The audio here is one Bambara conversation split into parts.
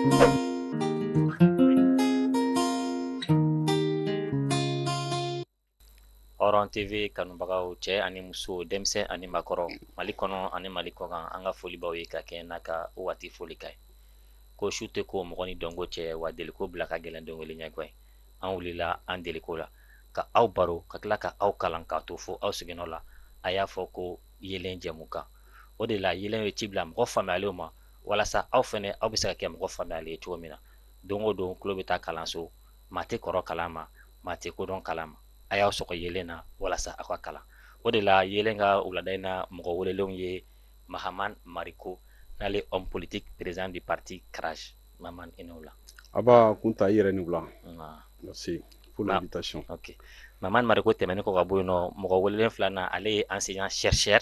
Hɔrɔn TV kanubagaw cɛ ani muso denmisɛn ani makɔrɔ Mali kɔnɔ ani Mali kɔkan an ka foli b'aw ye ka kɛɲɛ n'a ka waati foli ka ɲi ko su tɛ ko mɔgɔ ni dɔnko cɛ wa deliko bila ka gɛlɛn dɔnkili ɲɛgɔn ye an wulila an deliko la ka aw baro ka tila ka aw kalan k'a to fo aw sigiɲɔgɔn la a y'a fɔ ko yelen jɛmukan o de la yelen ye ci bila mɔgɔ faamuyalenw ma walasa aw fɛnɛ aw bɛ se ka kɛ mɔgɔ faamuyalen ye cogo min na don o don tulo bɛ taa kalanso maa tɛ kɔrɔ kalan ma maa tɛ kodɔn kalan ma a y'aw sɔgɔ yelen na walasa aw ka kalan o de la yelen ka wulada in na mɔgɔ welelenw ye Mahaman Mariko n'ale homme politique président du parti CRAJ Maman i n'o la Aba Kunta i yɛrɛ ni wula merci pour l'invitation. Ok Maman Mariko tɛmɛnen kɔ ka bɔ yen nɔ mɔgɔ welelen filanan ale ye enseignant chercheur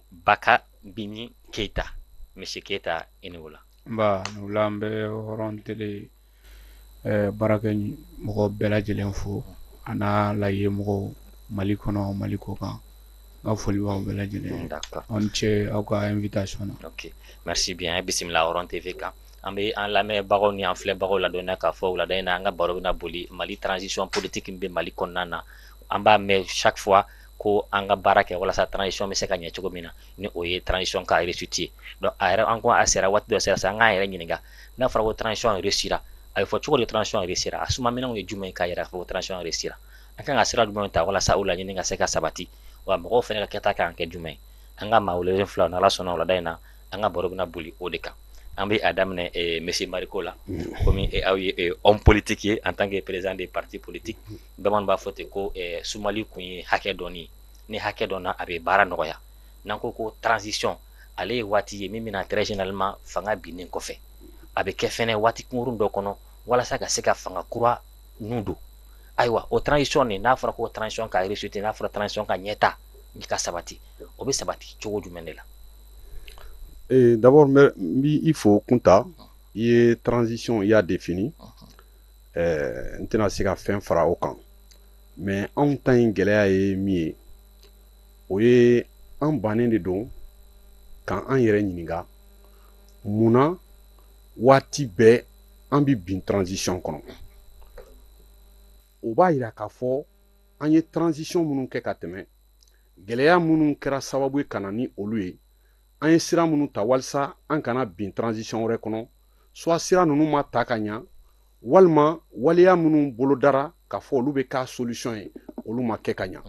Baka Bini Keita monsieur Keita i ni wula Nba ni wula an bɛ Hɔrɔn tele baarakɛ mɔgɔ bɛɛ lajɛlen fo a n'a laye mɔgɔw Mali kɔnɔ Mali kɔkan n ka foli b'aw bɛɛ lajɛlen aw ni ce aw ka invitation na. Ok merci bien bisimila Hɔrɔn TV kan an bɛ an lamɛnbagaw ni an filɛbagaw ladɔnniya k'a fɔ wulada in na an ka baro bɛna boli Mali transition politique min bɛ Mali kɔnɔna na an b'a mɛn chaque fois ko an ka baara kɛ walasa transition bɛ se ka ɲɛ cogo min na ni o ye transition ka réussite ye donc a yɛrɛ an ko a sera waati dɔ sera an k'an yɛrɛ ɲininka n'a fɔra ko transition réussira a bɛ fɔ cogo di transition réussira a sumaminɛnw ye jumɛn k'a yɛrɛ ko transition réussira an kan ka sira jumɛn ta walasa o laɲini ka se ka sabati wa mɔgɔw fɛnɛ ka kɛta kan kɛ jumɛn an ka maa welelen filaw n'Ala sɔnna wulada in na an ka baro bɛna boli o de kan an bɛ a daminɛ monsieur Mariko la komi aw ye homme politique ye en tant que président des partis politiques bamananw b'a fɔ ten ko sumali kun ye hakɛ dɔnni ye ni hakɛ dɔnna a bɛ baara nɔgɔya n'an ko ko transition ale ye waati ye min bɛna très généralement fanga binnen kɔfɛ a bɛ kɛ fɛnɛ waati kunkurun dɔ kɔnɔ walasa ka se ka fanga kura nun don ayiwa o transition nin n'a fɔra ko transition ka réussite n'a fɔra transition ka ɲɛta ka sabati o bɛ sabati cogo jumɛn de la. D'abord il faut Kunta i ye transition i y'a défini n tɛna se ka fɛn fara o kan mais anw ta in gɛlɛya ye min ye o ye an bannen de don kan an yɛrɛ ɲininka munna waati bɛɛ an bi bin transition kɔnɔ o b'a yira k'a fɔ an ye transition minnu kɛ ka tɛmɛ gɛlɛya minnu kɛra sababu ye ka na ni olu ye an ye sira minnu ta walasa an kana bin transition wɛrɛ kɔnɔ soit sira ninnu ma ta ka ɲa walima waleya minnu bolodara k'a fɔ olu bɛ k'a solution ye olu ma kɛ ka ɲa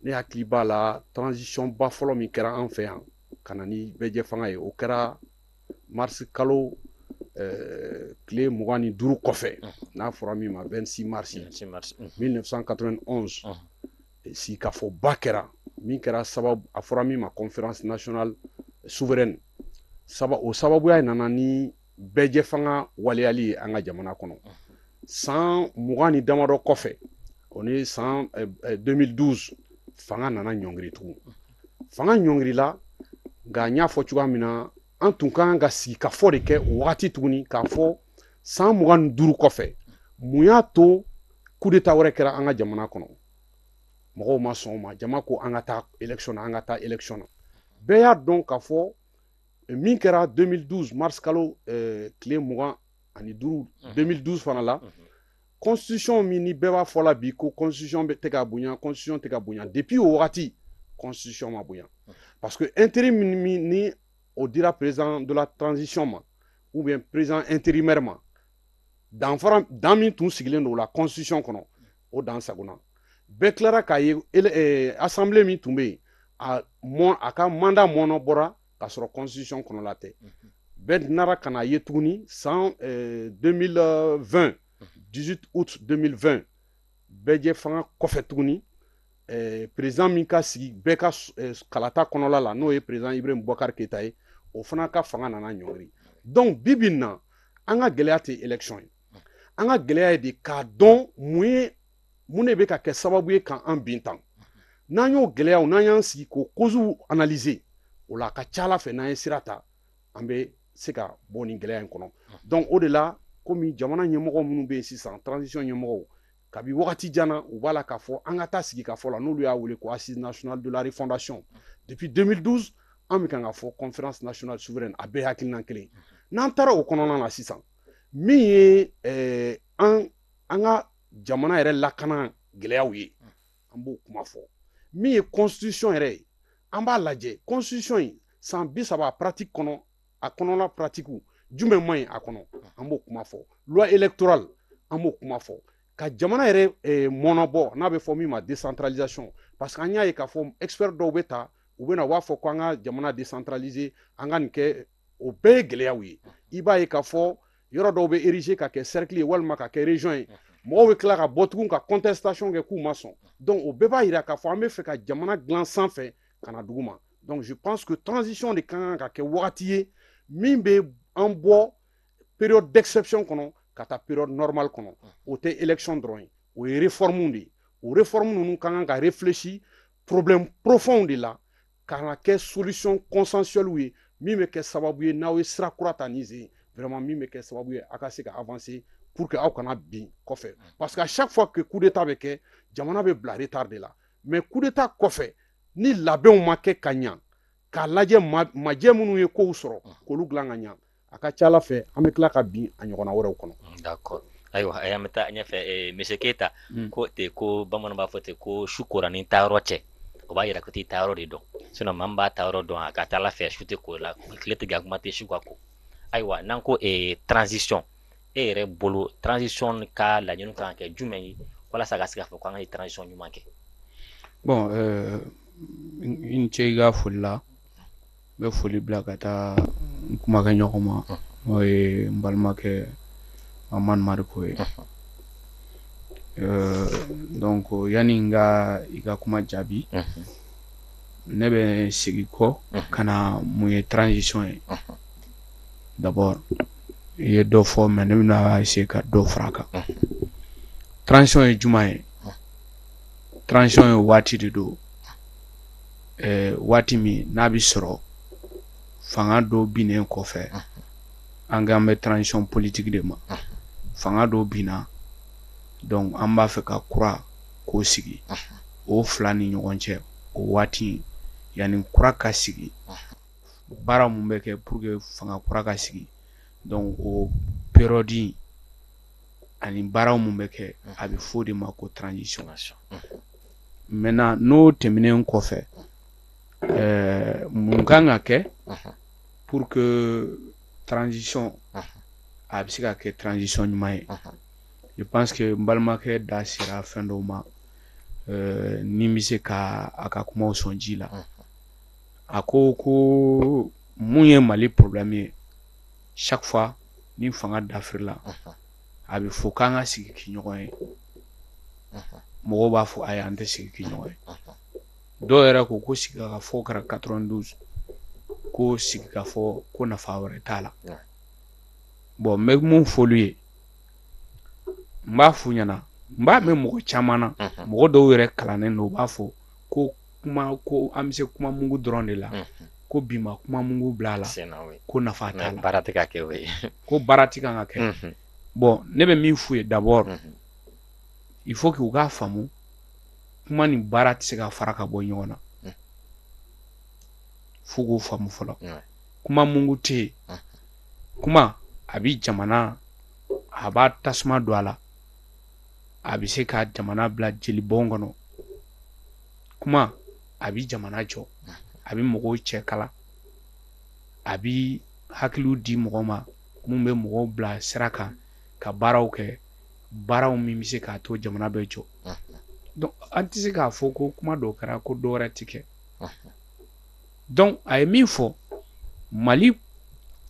ne hakili b'a la transition ba fɔlɔ min kɛra an fɛ yan ka na ni bɛɛjɛ fanga ye o kɛra mars kalo tile 25 kɔfɛ n'a fɔra min ma 26 mars 1991 sigikafɔba kɛra min kɛra sababu a fɔra min ma conférence nationale souveraine o sababuya nana ni bɛɛjɛ fanga waleyali ye an ka jamana kɔnɔ san 20 ni damadɔ kɔfɛ o ni san 2012 fanga nana ɲɔngiri tugun fanga ɲɔngirila nka n y'a fɔ cogoya min na an tun ka kan ka sigikafɔ de kɛ o wagati tuguni k'a fɔ san 25 kɔfɛ mun y'a to coup d'état wɛrɛ kɛra an ka jamana kɔnɔ mɔgɔw ma sɔn o ma jama ko an ka taa élection na an ka taa élection na bɛɛ y'a dɔn k'a fɔ min kɛra 2012 mars kalo tile 25 2012 fana la constitution min ni bɛɛ b'a fɔ la bi ko constitution tɛ ka bonya constitution tɛ ka bonya depuis o wagati constitution ma bonya parce que intérim min ni o dira président de la transition ma ou bien président intérimaire ma danfara dan min tun sigilen don la constitution kɔnɔ o dan sagona bɛɛ tilara k'a ye assemblée min tun bɛ yen a ka mandat mɔnɔ bɔra k'a sɔrɔ constitution kɔnɔla tɛ bɛɛ nara ka na ye tuguni san 2020 18 août 2020 bɛɛjɛ fanga kɔfɛ tuguni président min ka sigi bɛɛ ka kalata kɔnɔla la n'o ye président Ibrahim Boubacar Keïta ye o fana ka fanga nana ɲɔgiri donc bibi na an ka gɛlɛya tɛ élection ye an ka gɛlɛya ye de k'a dɔn mun de bɛ ka kɛ sababu ye k'an bin tan n'an y'o gɛlɛyaw n'an y'an sigi k'o causes analyser o la a ka ca Ala fɛ n'an ye sira ta an bɛ se ka bɔ nin gɛlɛya in kɔnɔ donc o de la komi jamana ɲɛmɔgɔ minnu bɛ yen sisan transition ɲɛmɔgɔw kabi wagati janna u b'a la k'a fɔ an ka taa sigi ka fɔ la n'olu y'a wele ko assise nationale de la refondation depuis 2012 an bɛ kan ka fɔ conférence nationale souveraine a bɛɛ hakilina kelen n'an taara o kɔnɔna na sisan min ye an ka jamana yɛrɛ lakana gɛlɛyaw ye an b'o kuma fɔ min ye constitution yɛrɛ ye an b'a lajɛ constitution in san 30 pratique kɔnɔ a kɔnɔna pratique jumɛn man ɲi a kɔnɔ an b'o kuma fɔ loi électorale an b'o kuma fɔ ka jamana yɛrɛ mɔnɔbɔ n'a bɛ fɔ min ma décentralisation parce que an y'a ye k'a fɔ expert dɔw bɛ ta u bɛ na u b'a fɔ ko an ka jamana décentraliser an ka nin kɛ o bɛɛ ye gɛlɛyaw ye i b'a ye k'a fɔ yɔrɔ dɔw bɛ ériger ka kɛ cercle ye walima ka kɛ région ye mɔgɔw bɛ tila ka bɔ tugun ka contestation kɛ k'u ma sɔn donc o bɛɛ b'a yira k'a fɔ an bɛ fɛ ka jamana dilan sanfɛ ka na dugu ma donc je pense que transition de kan ka kɛ wagati ye min bɛ an bɔ période d'exception kɔnɔ ka taa période normale kɔnɔ o tɛ élection dɔrɔn ye o ye réforme de ye o réforme ninnu ka kan ka réfléchir problème profond de la ka na kɛ solution consensuelle ye min bɛ kɛ sababu ye n'aw ye sira kura ta nin sen vraiment min bɛ kɛ sababu ye a ka se ka avancer pour que aw kana bin kɔfɛ parce que à chaque fois que coup d'état bɛ kɛ jamana bɛ bila retard de la mais coup d'état kɔfɛ ni labɛnw ma kɛ ka ɲa k'a lajɛ majɛ minnu ye kow sɔrɔ k'olu dilan ka ɲa a ka ca ala fɛ an bɛ tila ka bin a ɲɔgɔnna wɛrɛw kɔnɔ. D'accord. Ayiwa an bɛ taa ɲɛfɛ monsieur Keita ko ten ko bamananw b'a fɔ ten ko su kora ni taayɔrɔ cɛ o b'a yira ko t'i taayɔrɔ de dɔn sinon maa min b'a taayɔrɔ dɔn a ka ca ala fɛ su tɛ ko la tile tɛ kuma tɛ su ka ko ayiwa n'an ko transition e yɛrɛ bolo transition ka laɲini kan ka kɛ jumɛn ye walasa ka se k'a fɔ ko an ka ye transition ɲuman kɛ. Bon i ni ce i ka foli la n bɛ foli bila ka taa n kumakɛ ɲɔgɔn ma n'o ye n balimakɛ Mamadu Mariko ye donc yani n ka i ka kuma jaabi ne bɛ segin kɔ ka na mun ye transition ye d'abord i ye dɔ fɔ mais ne bɛna essayer ka dɔ fara a kan transition ye jumɛn ye transition ye waati de don waati min n'a bɛ sɔrɔ fanga dɔ binnen kɔfɛ an k'an bɛ transition politique de ma fanga dɔ binna donc an b'a fɛ ka kura k'o sigi o fila ni ɲɔgɔn cɛ o waati yanni kura ka sigi baara mun bɛ kɛ pour que fanga kura ka sigi donc o période ani baara mun bɛ kɛ a bɛ fɔ o de ma ko transition maintenant n'o tɛmɛnen kɔfɛ mun kan ka kɛ pour que transition a bɛ se ka kɛ transition ɲuman ye je pense que n balimakɛ da sera fɛn dɔw ma ni bɛ se ka a ka kumaw sɔn ji la a ko mun ye Mali problème ye chaque fois ni fanga dafirila a bɛ fɔ k'an ka sigi k'i ɲɔgɔn ye mɔgɔw b'a fɔ ayi an tɛ sigi k'i ɲɔgɔn ye dɔw yɛrɛ ko sigi ka fɔ kɛra 92 ko sigi ka fɔ ko nafa wɛrɛ t'a la bon n bɛ mun f'olu ye n b'a f'u ɲɛna n b'a mɛn mɔgɔ caman na mɔgɔ dɔw yɛrɛ kalannen don u b'a fɔ ko an bɛ se kuma mugu dɔrɔn de la ko bi ma kuma mugu bila a la ko nafa t'a la baara tɛ ka kɛ o ye ko baara tɛ kan ka kɛ bon ne bɛ min f'u ye d'abord il faut que u k'a faamu kuma ni baara tɛ se ka fara ka bɔ ɲɔgɔn na f'u k'o faamu fɔlɔ kuma mugu tɛ yen kuma a bi jamana a b'a tasuma don a la a bɛ se ka jamana bila jeli bɔn kɔnɔ kuma a bi jamana jɔ a bi mɔgɔw cɛ kala a bi hakiliw di mɔgɔw ma mun bɛ mɔgɔw bila sira kan ka baaraw kɛ baaraw min bɛ se k'a to jamana bɛ jɔ donc an tɛ se k'a fɔ ko kuma dɔw kɛra ko dɔ wɛrɛ tɛ kɛ donc a ye min fɔ Mali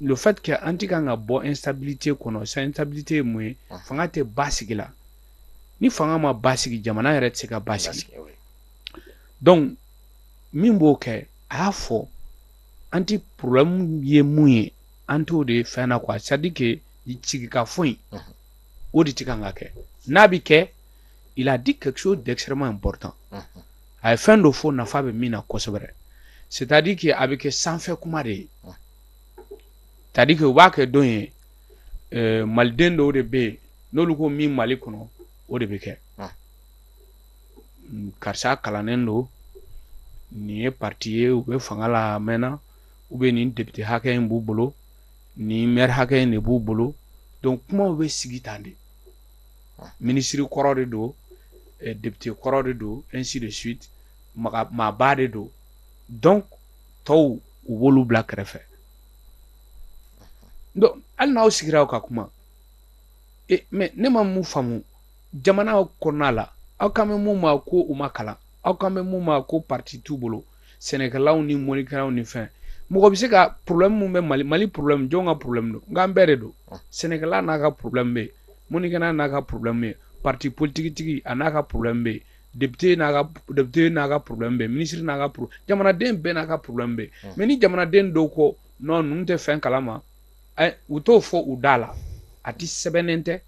le fait que an tɛ kan ka bɔ instabilité kɔnɔ sa instabilité ye mun ye fanga tɛ basigi la ni fanga ma basigi jamana yɛrɛ tɛ se ka basigi donc min b'o kɛ a y'a fɔ an tɛ problème ye mun ye an t'o de fɛn na quoi c'est à dire que sigi ka fɔ in o de tɛ kan ka kɛ n'a bɛ kɛ il a dit quelque chose d'extrêmement important a ye fɛn dɔ fɔ nafa bɛ min na kosɛbɛ c'est à dire que a bɛ kɛ sanfɛ kuma de ye c'est à dire que u b'a kɛ don ye maliden dɔw de bɛ yen n'olu ko min Mali kɔnɔ o de bɛ kɛ karisa kalannen don nin ye parti ye u bɛ fanga la mɛnna ou bien nin député hakɛ in b'u bolo nin maire hakɛ in de b'u bolo donc kumaw bɛ sigi tan de ministre kɔrɔ de don député kɔrɔ de don ainsi de suite maaba de don donc tɔw u b'olu bila kɛrɛfɛ donc hali n'aw sigira aw ka kuma mais ne ma mun faamu jamana kɔnɔna la aw kan bɛ mun ma ko u ma kalan aw kan bɛ mun ma ko parti t'u bolo sɛnɛkɛlaw ni mɔnikɛlaw ni fɛn mɔgɔ bɛ se ka problème mun bɛ Mali problème jɔn ka problème don nka an bɛɛ de don sɛnɛkɛla n'a ka problème bɛ yen mɔnikɛla n'a ka problème bɛ yen parti politique tigi a n'a ka problème bɛ yen député n'a ka problème bɛ yen ministre n'a ka problème jamanaden bɛɛ n'a ka problème bɛ yen mais ni jamanaden dɔw ko non ninnu tɛ fɛn kalama u t'o fɔ u da la a ti sɛbɛnnen tɛ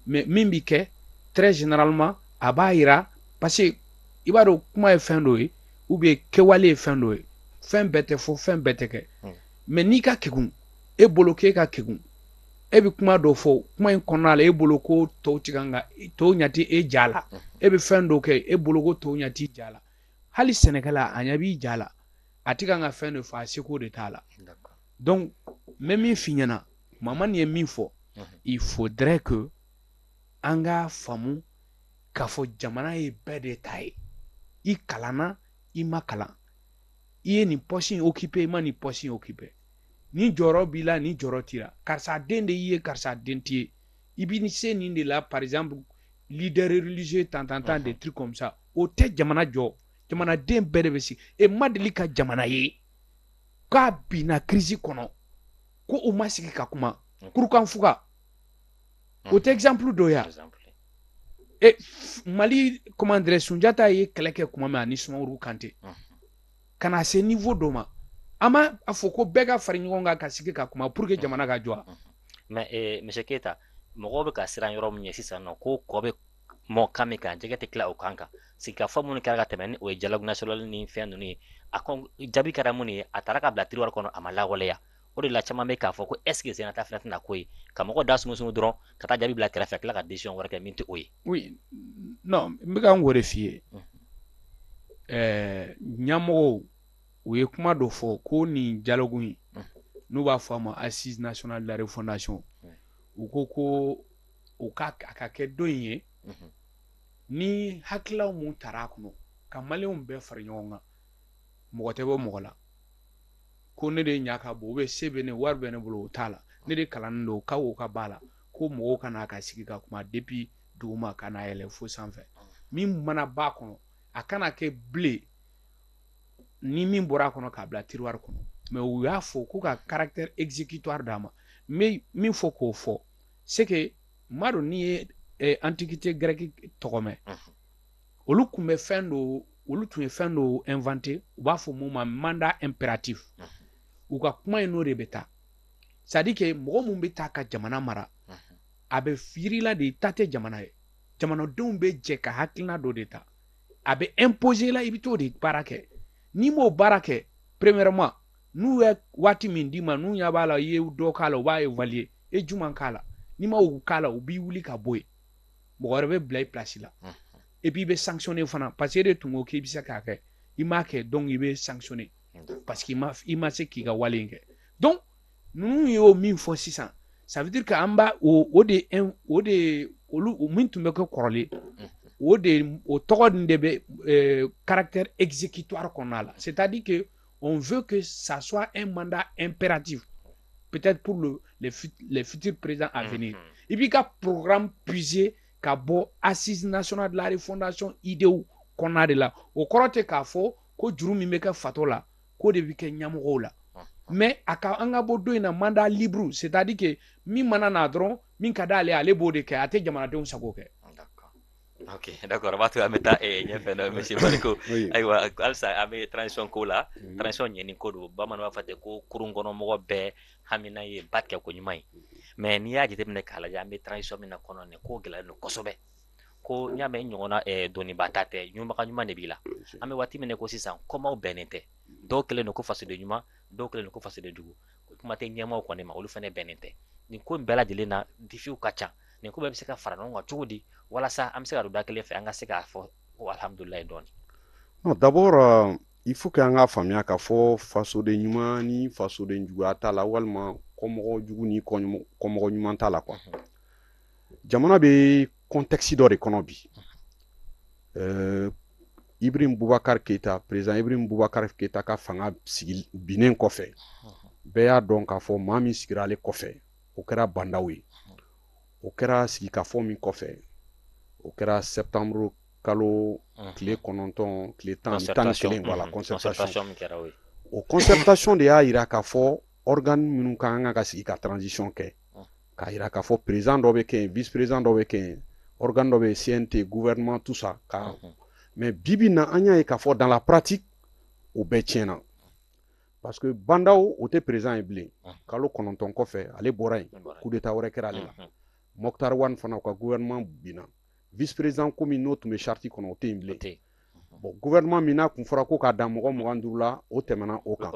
mais min bi kɛ très généralement a b'a yira parce que i b'a dɔn kuma ye fɛn dɔ ye ou bien kɛwale ye fɛn dɔ ye fɛn bɛɛ tɛ fɔ fɛn bɛɛ tɛ kɛ mais n'i ka kegun e bolo k'e ka kegun e bi kuma dɔ fɔ kuma in kɔnɔna la e bolo ko tɔw ti kan ka tɔw ɲɛ ti e ja la e bi fɛn dɔ kɛ e bolo ko tɔw ɲɛ ti ja la hali sɛnɛkɛla a ɲɛ b'i ja la a ti kan ka fɛn dɔ fɔ a seko de t'a la donc n bɛ min f'i ɲɛna Mamani ye min fɔ il faudrait que an ka faamu k'a fɔ jamana ye bɛɛ de ta ye i kalanna i ma kalan i ye nin poste in occupé i ma nin poste in occupé ni jɔyɔrɔ b'i la ni jɔyɔrɔ t'i la karisa den de y'i ye karisa den t'i ye i bi se nin de la par exemple leader religieux tant des trucs comme ça o tɛ jamana jɔ jamanaden bɛɛ de bɛ sigi e ma deli ka jamana ye k'a binna crise kɔnɔ ko u ma sigi ka kuma kurukan fuga o tɛ exemple dɔ ya Mali comment dirais Sunjata ye kɛlɛ kɛ kuma min ani Sumaworo Kante kana se niveau dɔ ma an ma a fɔ ko bɛɛ ka fara ɲɔgɔn kan ka sigi ka kuma pour que jamana ka jɔ mais monsieur Keita mɔgɔw bɛ ka siran yɔrɔ min ɲɛ sisan nɔ ko kɔ bɛ mɔ kan min kan jɛgɛ tɛ tila o kan kan sigikafɔ minnu kɛra ka tɛmɛ ni o ye dialogue national ni fɛn ninnu ye a jaabi kɛra mun ye a taara ka bila tiroir kɔnɔ a ma lawaleya o de la caman bɛ k'a fɔ ko est ce que Zenata fana tɛna ko ye ka mɔgɔ da sumusumu dɔrɔn ka taa jaabi bila kɛrɛfɛ tila ka décision wɛrɛ kɛ min tɛ o ye oui non n bɛ ka n wele f'i ye ɲɛmɔgɔw u ye kuma dɔ fɔ ko nin dialogue in n'u b'a fɔ a ma assise nationale de la refondation u ko o a ka kɛ don in ye ni hakilaw mun tara a kɔnɔ ka maliyɛnw bɛɛ fara ɲɔgɔn kan mɔgɔ tɛ bɔ mɔgɔ la ko ne de ɲa ka bon ou bien se bɛ ne wari bɛ ne bolo o t'a la ne de kalannen don k'o ka b'a la ko mɔgɔw ka n'a ka sigi ka kuma depuis duguma ka n'a yɛlɛ fo sanfɛ min mana b'a kɔnɔ a kana kɛ bilen ni min bɔra a kɔnɔ k'a bila tiroir kɔnɔ mais u y'a fɔ ko ka caractère exécutoire d'a ma mais min fɔ k'o fɔ c'est que m'a dɔn n'i ye antiquité grecque tɔgɔ mɛn olu tun bɛ fɛn dɔ olu tun ye fɛn dɔ inventé u b'a fɔ mun ma mandat impératif u ka kuma in n'o de bɛ taa c'est à dire que mɔgɔ mun bɛ taa ka jamana mara a bɛ yirila de ta tɛ jamana ye jamanadenw bɛ jɛ ka hakilina dɔ de ta a bɛ imposer la i bɛ t'o de baara kɛ n'i m'o baara kɛ premièrement n'u ye waati min d'i ma n'u ɲɛ b'a la i ye dɔ k'a la u b'a évaluer e jumɛn k'a la n'i ma o k'a la u b'i wuli ka bɔ yen mɔgɔ wɛrɛ bɛ bila i place la et puis i bɛ sanctionner fana parce que e de tun ko k'i bɛ se k'a kɛ i m'a kɛ donc i bɛ sanctionner parce que i ma se k'i ka wale in kɛ donc ninnu y'o min fɔ sisan ça veut dire que an b'a o de olu min tun bɛ kɛ kɔrɔlen o tɔgɔ nin de bɛ caractère exécutoire kɔnɔna la c'est à dire que on veut que ça soit un mandat impératif peut-être pour les futurs présidents à venir et puis ka programme puiser ka bɔ assise nationale de la refondation idéw kɔnɔna de la o kɔrɔ tɛ k'a fɔ ko juru min bɛ kɛ fato la k'o de bɛ kɛ ɲɛmɔgɔw la mais an ka bɔ don in na mandat libre c'est à dire que min mana na dɔrɔn min ka d'ale ale b'o de kɛ a tɛ jamanadenw sago kɛ ok d'accord an b'a to an bɛ taa ɲɛfɛ dɔ monsieur Bariko ayiwa halisa an bɛ transition ko la transition ɲɛni ko don bamananw b'a fɔ ten ko kurun kɔnɔ mɔgɔ bɛɛ hamina ye ba kɛ ko ɲuman ye mais n'i y'a jateminɛ k'a lajɛ an bɛ transition min na kɔnɔ nin ko gɛlɛyalen don kosɛbɛ ko n'i y'a mɛn ɲɔgɔnna dɔnniba ta tɛ ɲumanbaga ɲuman de b'i la an bɛ waati min na ko sisan kɔmaw bɛnnen tɛ dɔw kɛlen don ko fasoden ɲuman dɔw kɛlen don ko fasoden jugu kuma tɛ ɲɛmaaw kɔni ma olu fana bɛnnen tɛ nin ko in bɛɛ lajɛlen na défiw ka ca nin ko bɛɛ bɛ se ka fara ɲɔgɔn kan cogo di walasa an bɛ se ka don da kelen fɛ an ka se k'a fɔ ko alhamdulilayi dɔɔni non d'abord il faut que an k'a faamuya k'a fɔ fasoden ɲuman ni fasoden juguya t'a la walima kɔmɔgɔ jugu ni kɔmɔgɔ ɲuman t'a la quoi jamana be contexte dɔ de kɔnɔ bi Ibrahim Boubacar Keita, président Ibrahim Boubacar Keita ka fanga sigi binnen kɔfɛ bɛɛ y'a dɔn k'a fɔ maa min sigira ale kɔfɛ o kɛra bandaw ye o kɛra sigikafɔ min kɔfɛ o kɛra septembre kalo tile 9 tile 11 voilà concertation o concertation de y'a yira k'a fɔ organe minnu ka kan ka sigi ka transition kɛ k'a yira k'a fɔ président dɔ bɛ kɛ yen vice président dɔ bɛ kɛ yen organe dɔ bɛ CNT gouvernement tout ça ka mais bibi na an y'a ye k'a fɔ dans la pratique o bɛɛ tiɲɛna parce que bandaw o tɛ président ye bilen kalo 9 kɔfɛ ale bɔra yen coup d'état wɛrɛ kɛra ale la Mokhtar Wane fana u ka gouvernement binna vice président komi n'o tun bɛ charte kɔnɔ o tɛ yen bilen bon gouvernement min n'a kun fɔra ko k'a dan mɔgɔ 25 la o tɛmɛna o kan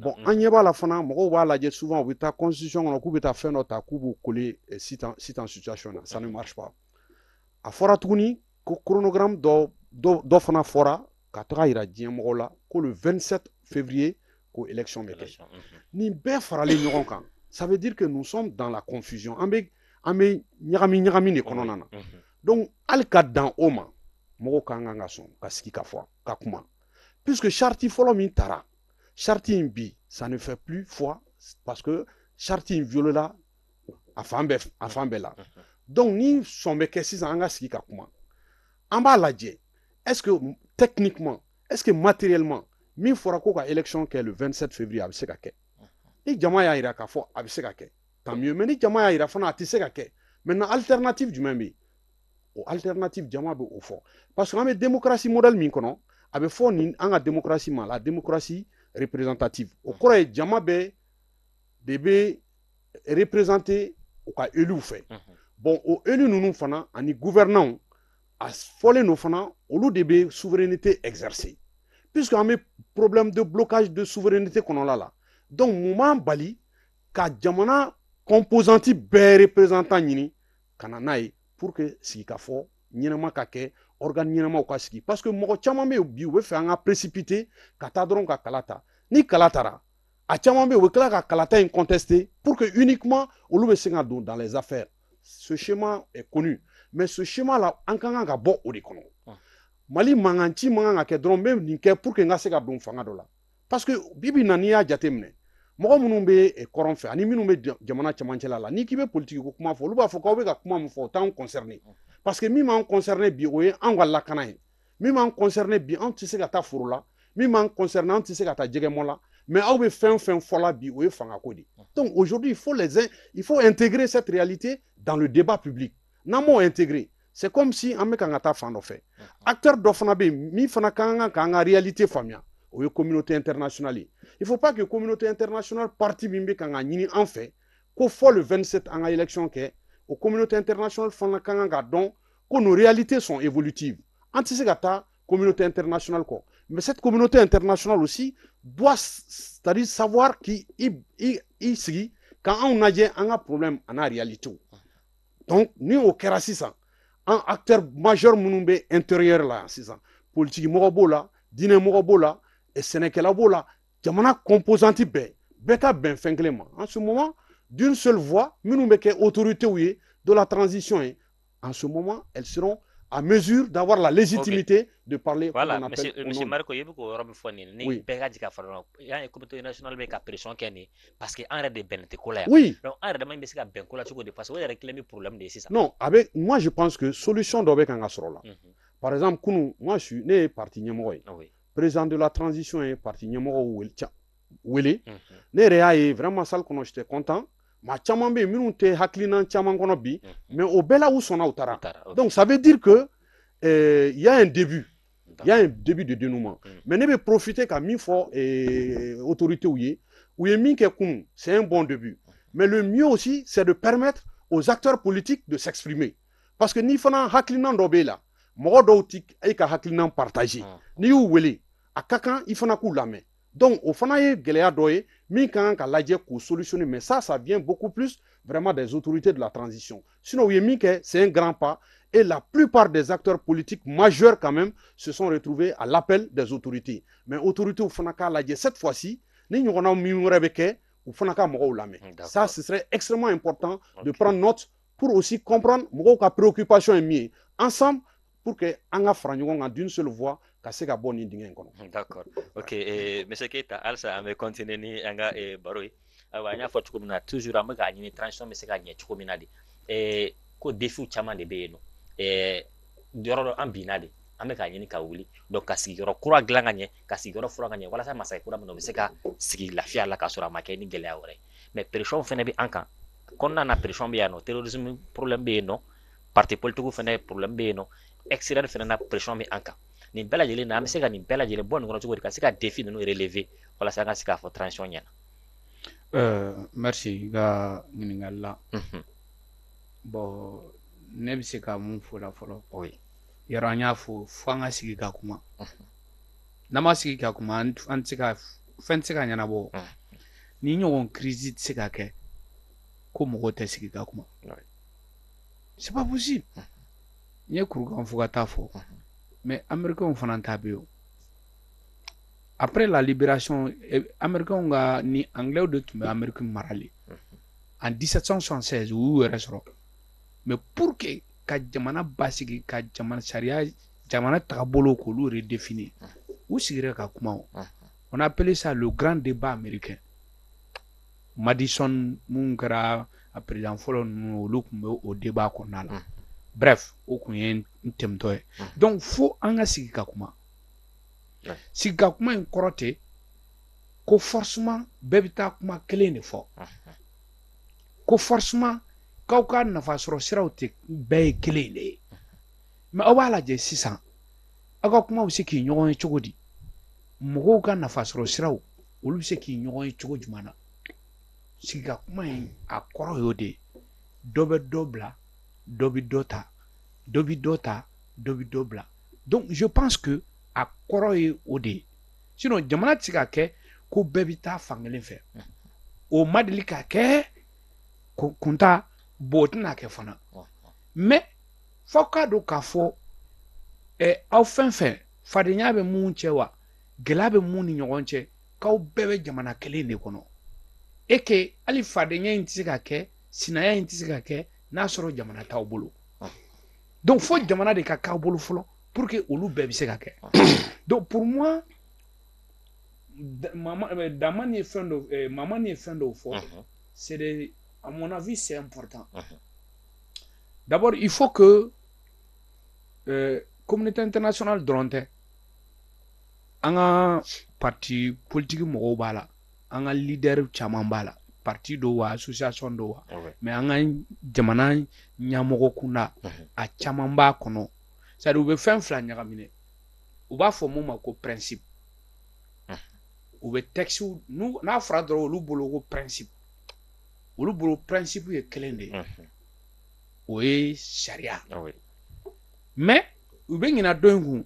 bon an ɲɛ b'a la fana mɔgɔw b'a lajɛ souvent u bɛ taa constitution kɔnɔ k'u bɛ taa fɛn dɔ ta k'u b'u coller site en situation na ça ne marche pas a fɔra tuguni ko chronogramme dɔ fana fɔra ka taga yira diɲɛ mɔgɔw la ko le 27 février ko élection bɛ kɛ nin bɛɛ faralen ɲɔgɔn kan ça veut dire que nous sommes dans la confusion an bɛ ɲagami de kɔnɔna na donc hali ka dan o ma mɔgɔw ka kan ka sɔn ka sigi ka fɔ ka kuma puisque charte fɔlɔ min tara charte in bi ça ne fait plus foi parce que charte in violela a fan bɛɛ la donc ni sɔn bɛ kɛ sisan an ka sigi ka kuma an b'a lajɛ est-ce que techniquement est-ce que matériellement min fɔra ko ka élection kɛ le 27 février a bɛ se ka kɛ ni jama y'a yira k'a fɔ a bɛ se ka kɛ tant mieux mais ni jama y'a yira fana a tɛ se ka kɛ maintenant alternative jumɛn bɛ yen o alternative jama bɛ o fɔ parce que an bɛ démocratie modèle min kɔnɔ a bɛ fɔ nin an ka démocratie ma la démocratie représentative o kɔrɔ ye jama bɛɛ de bɛ représenter u ka élu fɛ bon o élu ninnu fana ani gouvernants a fɔlen no fana olu de bɛ souveraineté exercer puisque an bɛ problème de blocage de souveraineté kɔnɔla la donc mun b'an bali ka jamana composante bɛɛ représentant ɲini ka na n'a ye pour que sigikafɔ ɲɛnama ka kɛ organe ɲɛnamaw ka sigi parce que mɔgɔ caman bɛ yen bi u bɛ fɛ an ka précipiter ka taa dɔrɔn ka kala ta ni kala tara a caman bɛ yen u bɛ tila ka kalata in contester pour que uniquement olu bɛ se ka don dans les affaires ce schéma est connu mais ce schéma là an ka kan ka bɔ o de kɔnɔ Mali mankan ci man kan ka kɛ dɔrɔn n bɛ nin kɛ pour que n ka se ka don fanga dɔ la parce que bibi na n'i y'a jateminɛ mɔgɔ minnu bɛ kɔrɔn fɛ ani minnu bɛ jamana cɛmancɛla la n'i k'i bɛ politique ko kuma fɔ olu b'a fɔ k'aw bɛ ka kuma min fɔ o t'anw concerné parce que min m'an concerné bi o ye anw ka lakana ye min m'an concerné bi anw tɛ se ka taa foro la min m'an concerné anw tɛ se ka taa jɛgɛmɔ la mais aw bɛ fɛn fɛn fɔ la bi o ye fangako de donc aujourd'hui il faut intégrer cette réalité dans le débat public n'an m'o intégrer c'est comme si an bɛ kan ka taa fan dɔ fɛ acteur dɔ fana bɛ yen min fana ka kan k'an ka réalité faamuya o ye communauté internationale ye il faut pas que communauté internationale parti min bɛ kan ka ɲini an fɛ ko fɔ le 27 an ka élection kɛ o communauté internationale fana ka kan ka dɔn ko nos réalités sont évolutives an tɛ se ka taa communauté internationale kɔ mais cette communauté internationale aussi doit c'est-à-dire savoir k'i sigi ka anw lajɛ an ka problème a n'a réalité donc ni o kɛra sisan an acteur majeur minnu bɛ intérieur la sisan politique mɔgɔ b'o la diinɛ mɔgɔ b'o la sɛnɛkɛla b'o la jamana composante bɛɛ ka bɛn fɛn kelen ma en ce moment d'une seule voix minnu bɛ kɛ autorités ye de la transition ye en ce moment elles seront à mesure d'avoir la légitimité de parler. Voilà, monsieur Marco, il y a beaucoup de choses ni bɛɛ ka jigin a fara ɲɔgɔn kan y'a ye communauté nationale bɛ ka pression kɛ nin parce que an yɛrɛ de bɛnnen tɛ ko la yan. Oui. Donc an yɛrɛ dama bɛ se ka bɛn ko la cogo di parce que o yɛrɛ kelen bɛ problème de ye sisan. Non, moi je pense que solution dɔ bɛ kan ka sɔrɔ la. Par exemple kunu ne ye parti ɲɛmɔgɔ ye. Président de la transition ye parti ɲɛmɔgɔw wele. Ne yɛrɛ y'a ye vraiment salle kɔnɔ j'étais content. Maa caman bɛ yen minnu tɛ hakilina caman kɔnɔ bi mais o bɛɛ la u sɔnna u taara. Donc ça veut dire que il y a un début. Il y a un début de dénouement. Mais ne bɛ profiter ka min fɔ autorités ye u ye min kɛ kunu c'est un bon début. Mais le mieux aussi c'est de permettre aux acteurs politiques de s'exprimer. Parce que ni fana hakilina dɔ bɛ la mɔgɔ dɔw tɛ e ka hakilina partager. N'i y'u wele a ka kan i fana k'u lamɛn. Donc au fana ye gɛlɛya dɔ ye min ka kan ka lajɛ k'o solutionner mais ça vient beaucoup plus vraiment des autorités de la transition. Sinon u ye min kɛ c'est un grand pas et la plupart des acteurs politiques majeurs quand même se sont retrouvés à l'appel des autorités. Mais autorités u fana k'a lajɛ cette fois-ci ni ɲɔgɔnna min wɛrɛ bɛ kɛ u fana ka mɔgɔw lamɛn. Ça ce serait extrêmement important de prendre note pour aussi comprendre mɔgɔw ka préoccupation ye min ye ensemble pour que an ka fara ɲɔgɔn kan d'une seule voix ka se ka bɔ nin dingɛ in kɔnɔ. D'accord. Ok, monsieur Keita, alsa an bɛ continuer ni an ka baro ye. Ayiwa an y'a fɔ cogo min na toujours an bɛ k'a ɲini transition bɛ se ka ɲɛ cogo min na de. Ko défi caman de bɛ yen nɔ. Yɔrɔ dɔ an binna de. An bɛ k'a ɲini ka wuli. Donc ka sigiyɔrɔ kura dilan ka ɲɛ, ka sigiyɔrɔ fura ka ɲɛ walasa masakɛ kura min na o bɛ se ka sigi lafiya la k'a sɔrɔ a ma kɛ ni gɛlɛya wɛrɛ ye. Mais pression fɛnɛ bɛ an kan. Kɔnɔna na pression bɛ yan nɔ, terrorisme problème bɛ yen nɔ, parti politique fɛnɛ problème bɛ yen nɔ, extérieur fɛnɛ na pression bɛ an kan. Nin bɛɛ lajɛlen na an bɛ se ka nin bɛɛ lajɛlen bɔ nin kɔnɔ cogo di ka se ka défi ninnu relever walasa an ka se k'a fɔ transition ɲɛna. Merci ka ɲininkali la. Bon ne bɛ se ka mun fɔ la fɔlɔ. Oui. Yɔrɔ an y'a fɔ fo an ka sigi ka kuma. N'an ma sigi ka kuma an tɛ se ka fɛn tɛ se ka ɲɛnabɔ. Ni ɲɔgɔn crise tɛ se ka kɛ ko mɔgɔw tɛ sigi ka kuma. C'est pas possible. N ye kurukan fɔ ka taa fɔ. Mais américains fana ta bɛ yen. Après la libération, américains ka ni anglais de tun bɛ Amérique marali. En 1776 u y'u yɛrɛ sɔrɔ. Mais pour que ka jamana basigi ka jamana sariya jamana tagabolo k'olu redéfinir u sigira ka kuma o. On appelait ça le grand débat américain. Madison mun kɛra a président fɔlɔ ninnu olu tun bɛ o débat kɔnɔna la. Bref, o kun ye n tɛmɛtɔ ye. Donc fo an ka sigi ka kuma. Sigi ka kuma in kɔrɔ tɛ ko forcément bɛɛ bɛ taa kuma kelen de fɔ. Ko forcément k'aw ka nafasɔrɔ siraw tɛ bɛɛ ye kelen de ye. Mais aw b'a lajɛ sisan aw ka kuma bɛ se k'i ɲɔgɔn ye cogo di? Mɔgɔw ka nafasɔrɔ siraw olu bɛ se k'i ɲɔgɔn ye cogo jumɛn na? Sigi ka kuma in a kɔrɔ y'o de ye. Dɔ bɛ dɔ bila, dɔ bɛ dɔ ta, dɔ bɛ dɔ ta, dɔ bɛ dɔ bila. Donc je pense que a kɔrɔ ye o de ye. Sinon jamana tɛ se ka kɛ ko bɛɛ bɛ taa fankelen fɛ. O ma deli ka kɛ kunta bon o tɛna kɛ fana. Mais f'aw k'a dɔn k'a fɔ aw fɛn fɛn fadenya bɛ mun cɛ wa gɛlɛya bɛ mun ni ɲɔgɔn cɛ k'aw bɛɛ bɛ jamana kelen de kɔnɔ. Et que hali fadenya in tɛ se ka kɛ sinaya in tɛ se ka kɛ n'a sɔrɔ jamana t'aw bolo. Donc fo jamana de ka k'aw bolo fɔlɔ pour que olu bɛɛ bɛ se ka kɛ. Donc pour moi Daman ye fɛn dɔ Maman ye fɛn dɔw fɔ. C'est de, à mon avis c'est important. D'abord il faut que communauté internationale dɔrɔn tɛ an ka parti politique mɔgɔw b'a la an ka leader caman b'a la parti dɔw wa association dɔw wa mais an ka jamana ɲɛmɔgɔ kunda a caman b'a kɔnɔ. C'est-à-dire u bɛ fɛn fila ɲagamine u b'a fɔ mun ma ko principe u bɛ texte n'a fɔra dɔrɔn olu bolo ko principe olu bolo principe ye kelen de ye o ye sariya. Mais u bɛ ɲina dɔ in kun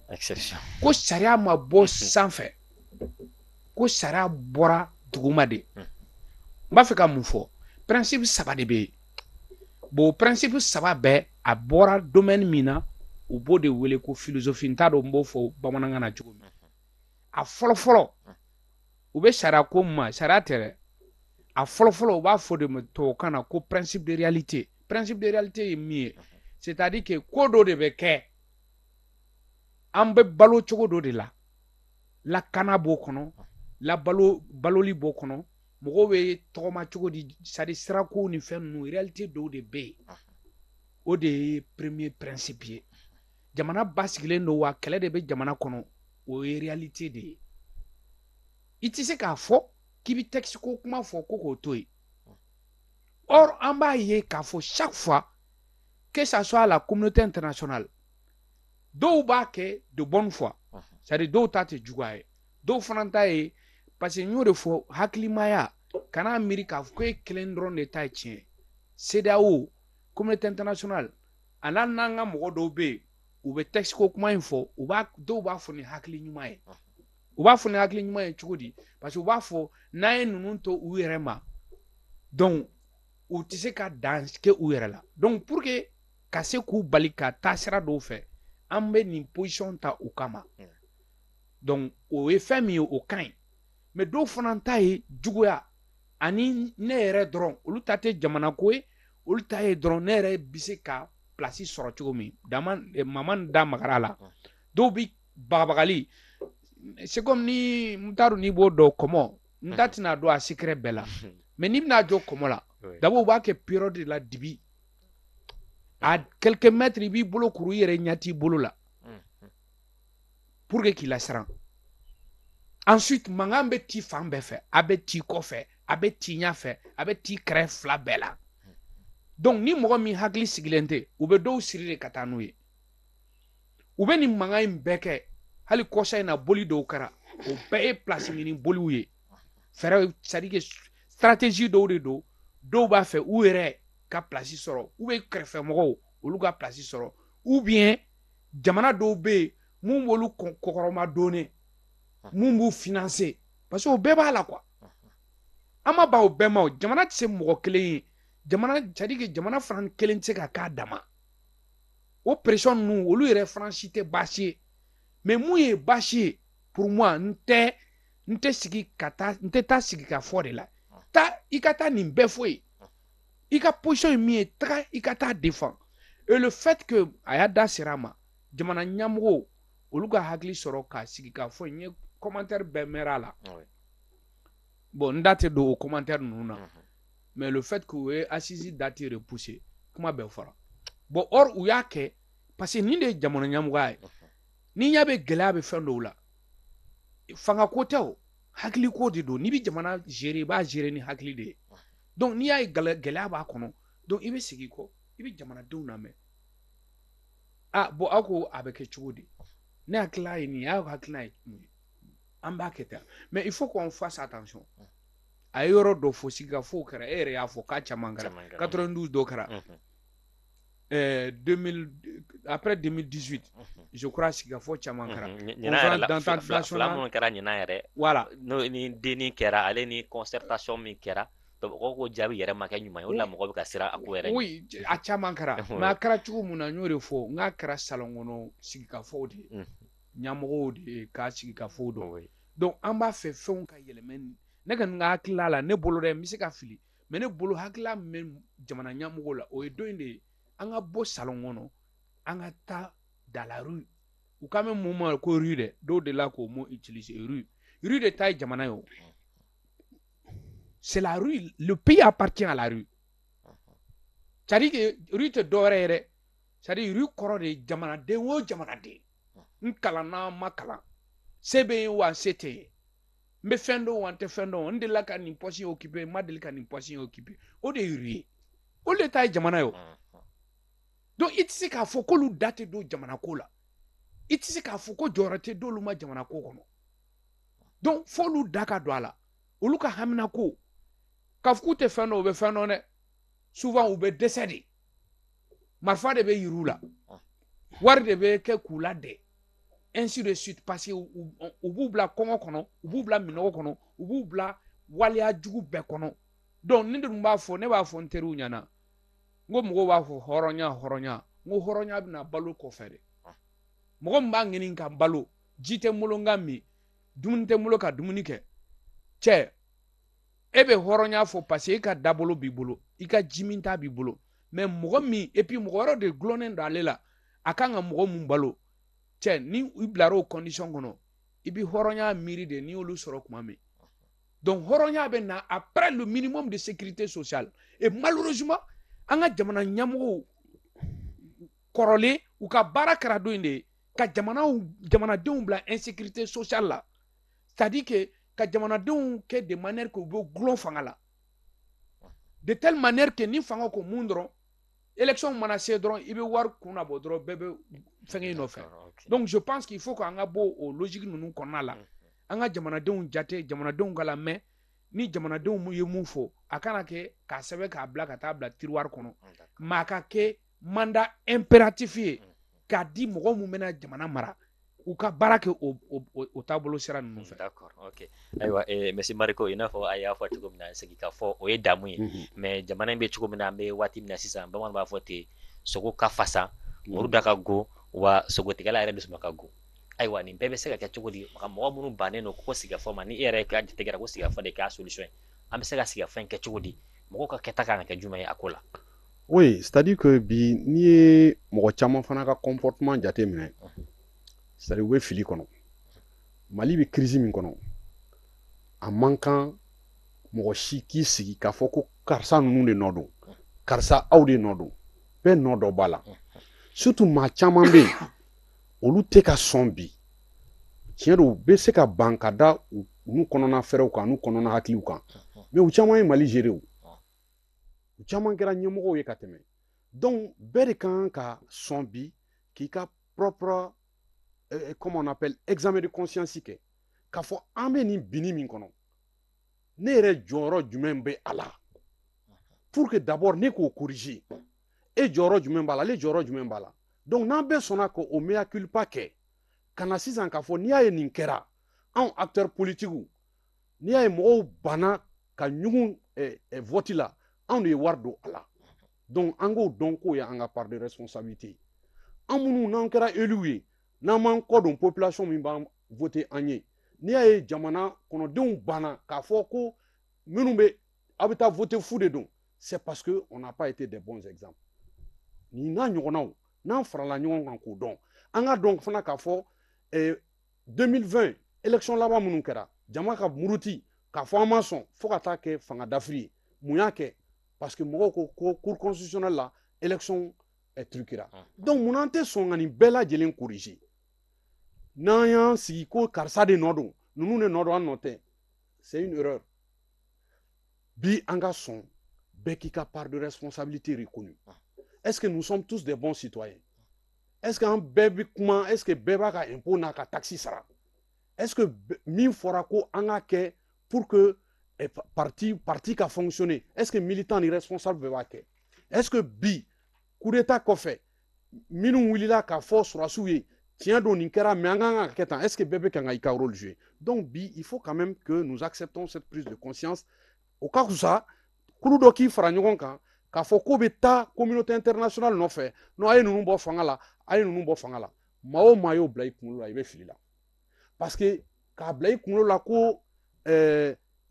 ko sariya ma bɔ sanfɛ ko sariya bɔra duguma de. N b'a fɛ ka mun fɔ principe saba de bɛ yen bon principe saba bɛɛ a bɔra domaine min na u b'o de wele ko philosophie n t'a dɔn n b'o fɔ bamanankan na cogo min. A fɔlɔ fɔlɔ u bɛ sariya ko min ma sariya tɛ dɛ a fɔlɔ fɔlɔ u b'a fɔ de ma tubabukan na ko principe de réalité. Principe de réalité ye min ye c'est-à-dire que ko dɔ de bɛ kɛ an bɛ balo cogo dɔ de la lakana b'o kɔnɔ baloli b'o kɔnɔ mɔgɔw bɛ tɔgɔma cogo di c'est-à-dire sirako ni fɛn ninnu réalité dɔw de bɛ yen o de ye premier principe ye. Jamana basigilen don wa kɛlɛ de bɛ jamana kɔnɔ o ye réalité de ye. I tɛ se k'a fɔ k'i bɛ texte ko kuma fɔ ko k'o to yen. Or an b'a ye k'a fɔ chaque fois que ça soit la communauté internationale dɔw b'a kɛ de bonne foi c'est-à-dire dɔw ta tɛ juguya ye dɔw fana ta ye parce que n y'o de fɔ hakilimaya kana miiri k'a fɔ ko e kelen dɔrɔn de ta ye tiɲɛ. CEDEAO communauté internationale a n'an ka mɔgɔ dɔw bɛ yen u bɛ texte ko kuma in fɔ dɔw b'a fɔ ni hakili ɲuman ye. U b'a fɔ ni hakili ɲuman ye cogo di parce que u b'a fɔ n'an ye ninnu to u yɛrɛ ma donc u tɛ se ka dan kɛ u yɛrɛ la. Donc pour que ka se k'u bali ka taa sira dɔw fɛ an bɛ nin position ta u kama. Donc o ye fɛn min ye o ka ɲi mais dɔw fana ta ye juguya ani ne yɛrɛ dɔrɔn olu ta tɛ jamana ko ye olu ta ye dɔrɔn ne yɛrɛ bɛ se ka place sɔrɔ cogo min mama da magara la dɔw bi bagabagali c'est comme ni n t'a dɔn n'i b'o dɔn kɔmɔ n ta tɛna dɔn a secret bɛɛ la mais n'i bɛna jɔ kɔmɔ la d'abord u b'a kɛ période de la dibi à quelques mètres i b'i bolo kuru i yɛrɛ ɲɛ t'i bolo la pour que k'i lasiran ensuite mankan bɛ ci fan bɛɛ fɛ a bɛ ci kɔfɛ a bɛ ci ɲɛfɛ a bɛ ci kɛrɛ fila bɛɛ la donc ni mɔgɔ min hakili sigilen tɛ u bɛ dɔw siri de ka taa n'u ye u bɛ nin mankan in bɛɛ kɛ hali kɔsa in na boli dɔw kɛra o bɛɛ ye place ɲini boliw ye fɛɛrɛ c'est à dire que stratégie dɔw de don dɔw b'a fɛ u yɛrɛ ka place sɔrɔ u bɛ kɛrɛfɛ mɔgɔw olu ka place sɔrɔ ou bien jamana dɔw bɛ yen mun b'olu kɔkɔrɔma donner mun b'u financer parce que o bɛɛ b'a la quoi an ma ban o bɛɛ ma o jamana tɛ se mɔgɔ kelen ye jamana c'est à dire que jamana fana kelen tɛ se ka k'a dama o pression ninnu olu yɛrɛ fana si tɛ baasi ye mais mun ye baasi ye pour moi n tɛ taa sigi ka fɔ de la i ka taa nin bɛɛ fɔ ye i ka position ye min ye taga i ka taa défend et le fait que a y'a da sera a ma jamana ɲɛmɔgɔw olu ka hakili sɔrɔ ka sigi ka fɔ n ye commentaire bɛɛ mɛnra la bon n da tɛ don o commentaire ninnu na mais le fait que u ye assise date repousser kuma bɛɛ fɔra bon or u y'a kɛ parce que nin de ye jamana ɲɛmɔgɔya ye ni ɲɛ bɛ gɛlɛya bɛ fɛn dɔw la fanga ko tɛ o hakili ko de don n'i bɛ jamana gérer i b'a gérer ni hakili de ye donc n'i y'a ye gɛlɛya b'a kɔnɔ donc i bɛ segin kɔ i bɛ jamanadenw lamɛn bon aw ko a bɛ kɛ cogo di ne hakilila ye nin ye aw hakilina ye mun ye an b'a kɛ tan mais il faut qu'on fasse attention a ye yɔrɔ dɔ fɔ sigikafɔw kɛra e yɛrɛ y'a fɔ k'a caman kɛra 92 dɔ kɛra après 2018 je crois sigikafɔ caman kɛra d'entente nationale kɛra ɲinan yɛrɛ voilà ni denni kɛra ale ni concertation min kɛra mɔgɔw ko jaabi yɛrɛ ma kɛ ɲuman ye o la mɔgɔ bɛ ka siran a ko yɛrɛ oui a caman kɛra mais a kɛra cogo mun na n y'o de fɔ n k'a kɛra salon kɔnɔ sigikafɔw de ye ɲɛmɔgɔw de ye k'a sigikafɔw dɔn donc an b'a fɛ fɛnw ka yɛlɛmɛ ne ka n ka hakilila la ne bolo dɛ n bɛ se ka fili mais ne bolo hakilila min bɛ jamana ɲɛmɔgɔw la o ye dɔ in de ye an ka bɔ salon kɔnɔ an ka taa dans la rue u ka mɛn mun ma ko rue dɛ dɔw de la k'o mot utiliser rue de ta ye jamana ye o c'est la rue le pays appartient à la rue c'est à dire que rue tɛ dɔwɛrɛ ye dɛ c'est à dire rue kɔrɔ de ye jamanaden o jamanaden n kalanna n ma kalan se bɛ yen wa n se tɛ yen n bɛ fɛn dɔn wa n tɛ fɛn dɔn n delila ka nin poste occuper n ma deli ka nin poste occuper o de ye rue ye o de ta ye jamana ye o donc i tɛ se k'a fɔ k'olu da tɛ don jamana ko la i tɛ se k'a fɔ ko jɔyɔrɔ tɛ d'olu ma jamana ko kɔnɔ donc f'olu da ka don a la olu ka hamina ko k'a fɔ k'u tɛ fɛn dɔn u bɛ fɛn dɔn dɛ souvent u bɛ dɛsɛ de marifa de bɛ yir'u la wari de bɛ kɛ k'u la dɛ ainsi de suite parce que u b'u bila kɔngɔ kɔnɔ u b'u bila minɔgɔ kɔnɔ u b'u bila waleya jugu bɛɛ kɔnɔ donc ne dun b'a fɔ ne b'a fɔ n teriw ɲɛna n ko mɔgɔw b'a fɔ hɔrɔnya hɔrɔnya n ko hɔrɔnya bɛna balo kɔfɛ de mɔgɔ min b'a ɲini ka balo ji tɛ n bolo n ka min dumuni tɛ n bolo ka dumuni kɛ cɛ e bɛ hɔrɔnya fɔ parce que e ka dabolo b'i bolo i ka ji min ta b'i bolo mais mɔgɔ min et puis mɔgɔ wɛrɛ de gulonnen don ale la a kan ka mɔgɔ mun balo cɛ ni i bilara o condition kɔnɔ i bɛ hɔrɔnya miiri de n'i y'olu sɔrɔ tuma min donc hɔrɔnya bɛ na après le minimum de sécurité sociale et malheureusement an ka jamana ɲɛmɔgɔw kɔrɔlen u ka baara kɛra dɔ in de ye ka jamanadenw bila insécurité sociale la c'est à dire que ka jamanadenw kɛ de manière que u bɛ gulon fanga la de telle manière que ni fanga ko mun dɔrɔn élection mana se dɔrɔn i bɛ wari kun na bɔ dɔrɔn bɛɛ bɛ fɛngɛ in nɔfɛ donc je pense qu'il faut qu'an ka bɔ o logique ninnu kɔnɔna la an ka jamanadenw jate jamanadenw ka lamɛn ni jamanadenw ye mun fɔ a kana kɛ k'a sɛbɛn k'a bila ka taa bila tiroir kɔnɔ mais a ka kɛ mandat impératif ye k'a di mɔgɔ mun bɛna jamana mara u ka baara kɛ o taabolo sira ninnu fɛ. D'accord, ok. Ayiwa monsieur Mariko i n'a fɔ a y'a fɔ cogo min na segin ka fɔ o ye damu ye mais jamana in bɛ cogo min na an bɛ waati min na sisan bamananw b'a fɔ ten sogo ka fasa muru da ka go wa sogotigɛla yɛrɛ dusuma ka go ayiwa nin bɛɛ bɛ se ka kɛ cogo di ka mɔgɔ minnu bannen don ko sigikafɔ ma ni e yɛrɛ ka jategira ko sigikafɔ de k'a solution ye an bɛ se ka sigikafɔ in kɛ cogo di mɔgɔw ka kɛta kan ka kɛ jumɛn ye a ko la. Oui, c'est-à-dire que bi n'i ye mɔgɔ caman fana ka comportement jate minɛ c'est-à-dire u bɛ fili kɔnɔ Mali bɛ crise min kɔnɔ a man kan mɔgɔ si k'i sigi k'a fɔ ko karisa ninnu de nɔ don karisa aw de nɔ don bɛɛ nɔ dɔ b'a la surtout maa caman bɛ yen olu tɛ ka sɔn bi tiɲɛ don u bɛ se ka ban ka da u n'u kɔnɔna fɛrɛw kan n'u kɔnɔna hakiliw kan mais u caman ye Mali gérer u caman kɛra ɲɛmɔgɔw ye ka tɛmɛ donc bɛɛ de kan ka sɔn bi k'i ka propre comment on appelle examen de conscience kɛ k'a fɔ an bɛ nin bini min kɔnɔ ne yɛrɛ jɔyɔrɔ jumɛn bɛ a la pour que d'abord ne k'o corriger e jɔyɔrɔ jumɛn b'a la ale jɔyɔrɔ jumɛn b'a la donc n'an bɛɛ sɔnna k'o mea culpa kɛ ka na sisan k'a fɔ n'i y'a ye nin kɛra anw acteurs politiques n'i y'a ye mɔgɔw banna ka ɲugun vote la anw de ye wari don a la donc an k'o dɔn k'o ye an ka part de responsabilité an minnu n'an kɛra élu ye n'an m'an kɔ don population min b'an voter an ye n'i y'a ye jamana kɔnɔdenw banna k'a fɔ ko minnu bɛ aw bɛ taa voter fu de don c'est parce que on n'a pas été des bons exemples nin n'a ɲɔgɔnnaw n'an farala ɲɔgɔn kan k'o dɔn an ka dɔn fana k'a fɔ 2020 élection laban minnu kɛra jama ka muruti k'a fɔ an ma sɔn fo ka taa kɛ fanga dafiri ye mun y'a kɛ parce que mɔgɔw ko ko cour constitutionnelle la élection truquera donc mun an tɛ sɔn ka nin bɛɛ lajɛlen corriger n'an y'an sigi ko karisa de nɔ don ninnu de nɔ don an nɔ tɛ c'est une erreur bi an ka sɔn bɛɛ k'i ka part de responsabilité reconnue est-ce que nous sommes tous des bons citoyens est-ce que an bɛɛ bɛ kuma est-ce que bɛɛ b'a ka impôt n'a ka taxe sara est-ce que min fɔra ko an ka kɛ pour que parti ka fonctionner est-ce que militant ni responsable bɛɛ b'a kɛ est-ce que bi coup d'état kɔfɛ minnu wulila k'a fɔ sɔrɔsiw ye tiɲɛ don nin kɛra mais an kan ka kɛ tan est-ce que bɛɛ bɛ kan ka i ka rôle jouer donc bi il faut quand même que nous acceptons cette prise de conscience o ka fusa kulu dɔ k'i fara ɲɔgɔn kan k'a fɔ k'o bɛ taa communauté internationale nɔfɛ non a ye ninnu bɔ fanga la a ye ninnu bɔ fanga la maa o maa y'o bila i kunkolo la i bɛ fili la parce que k'a bila i kunkolo la ko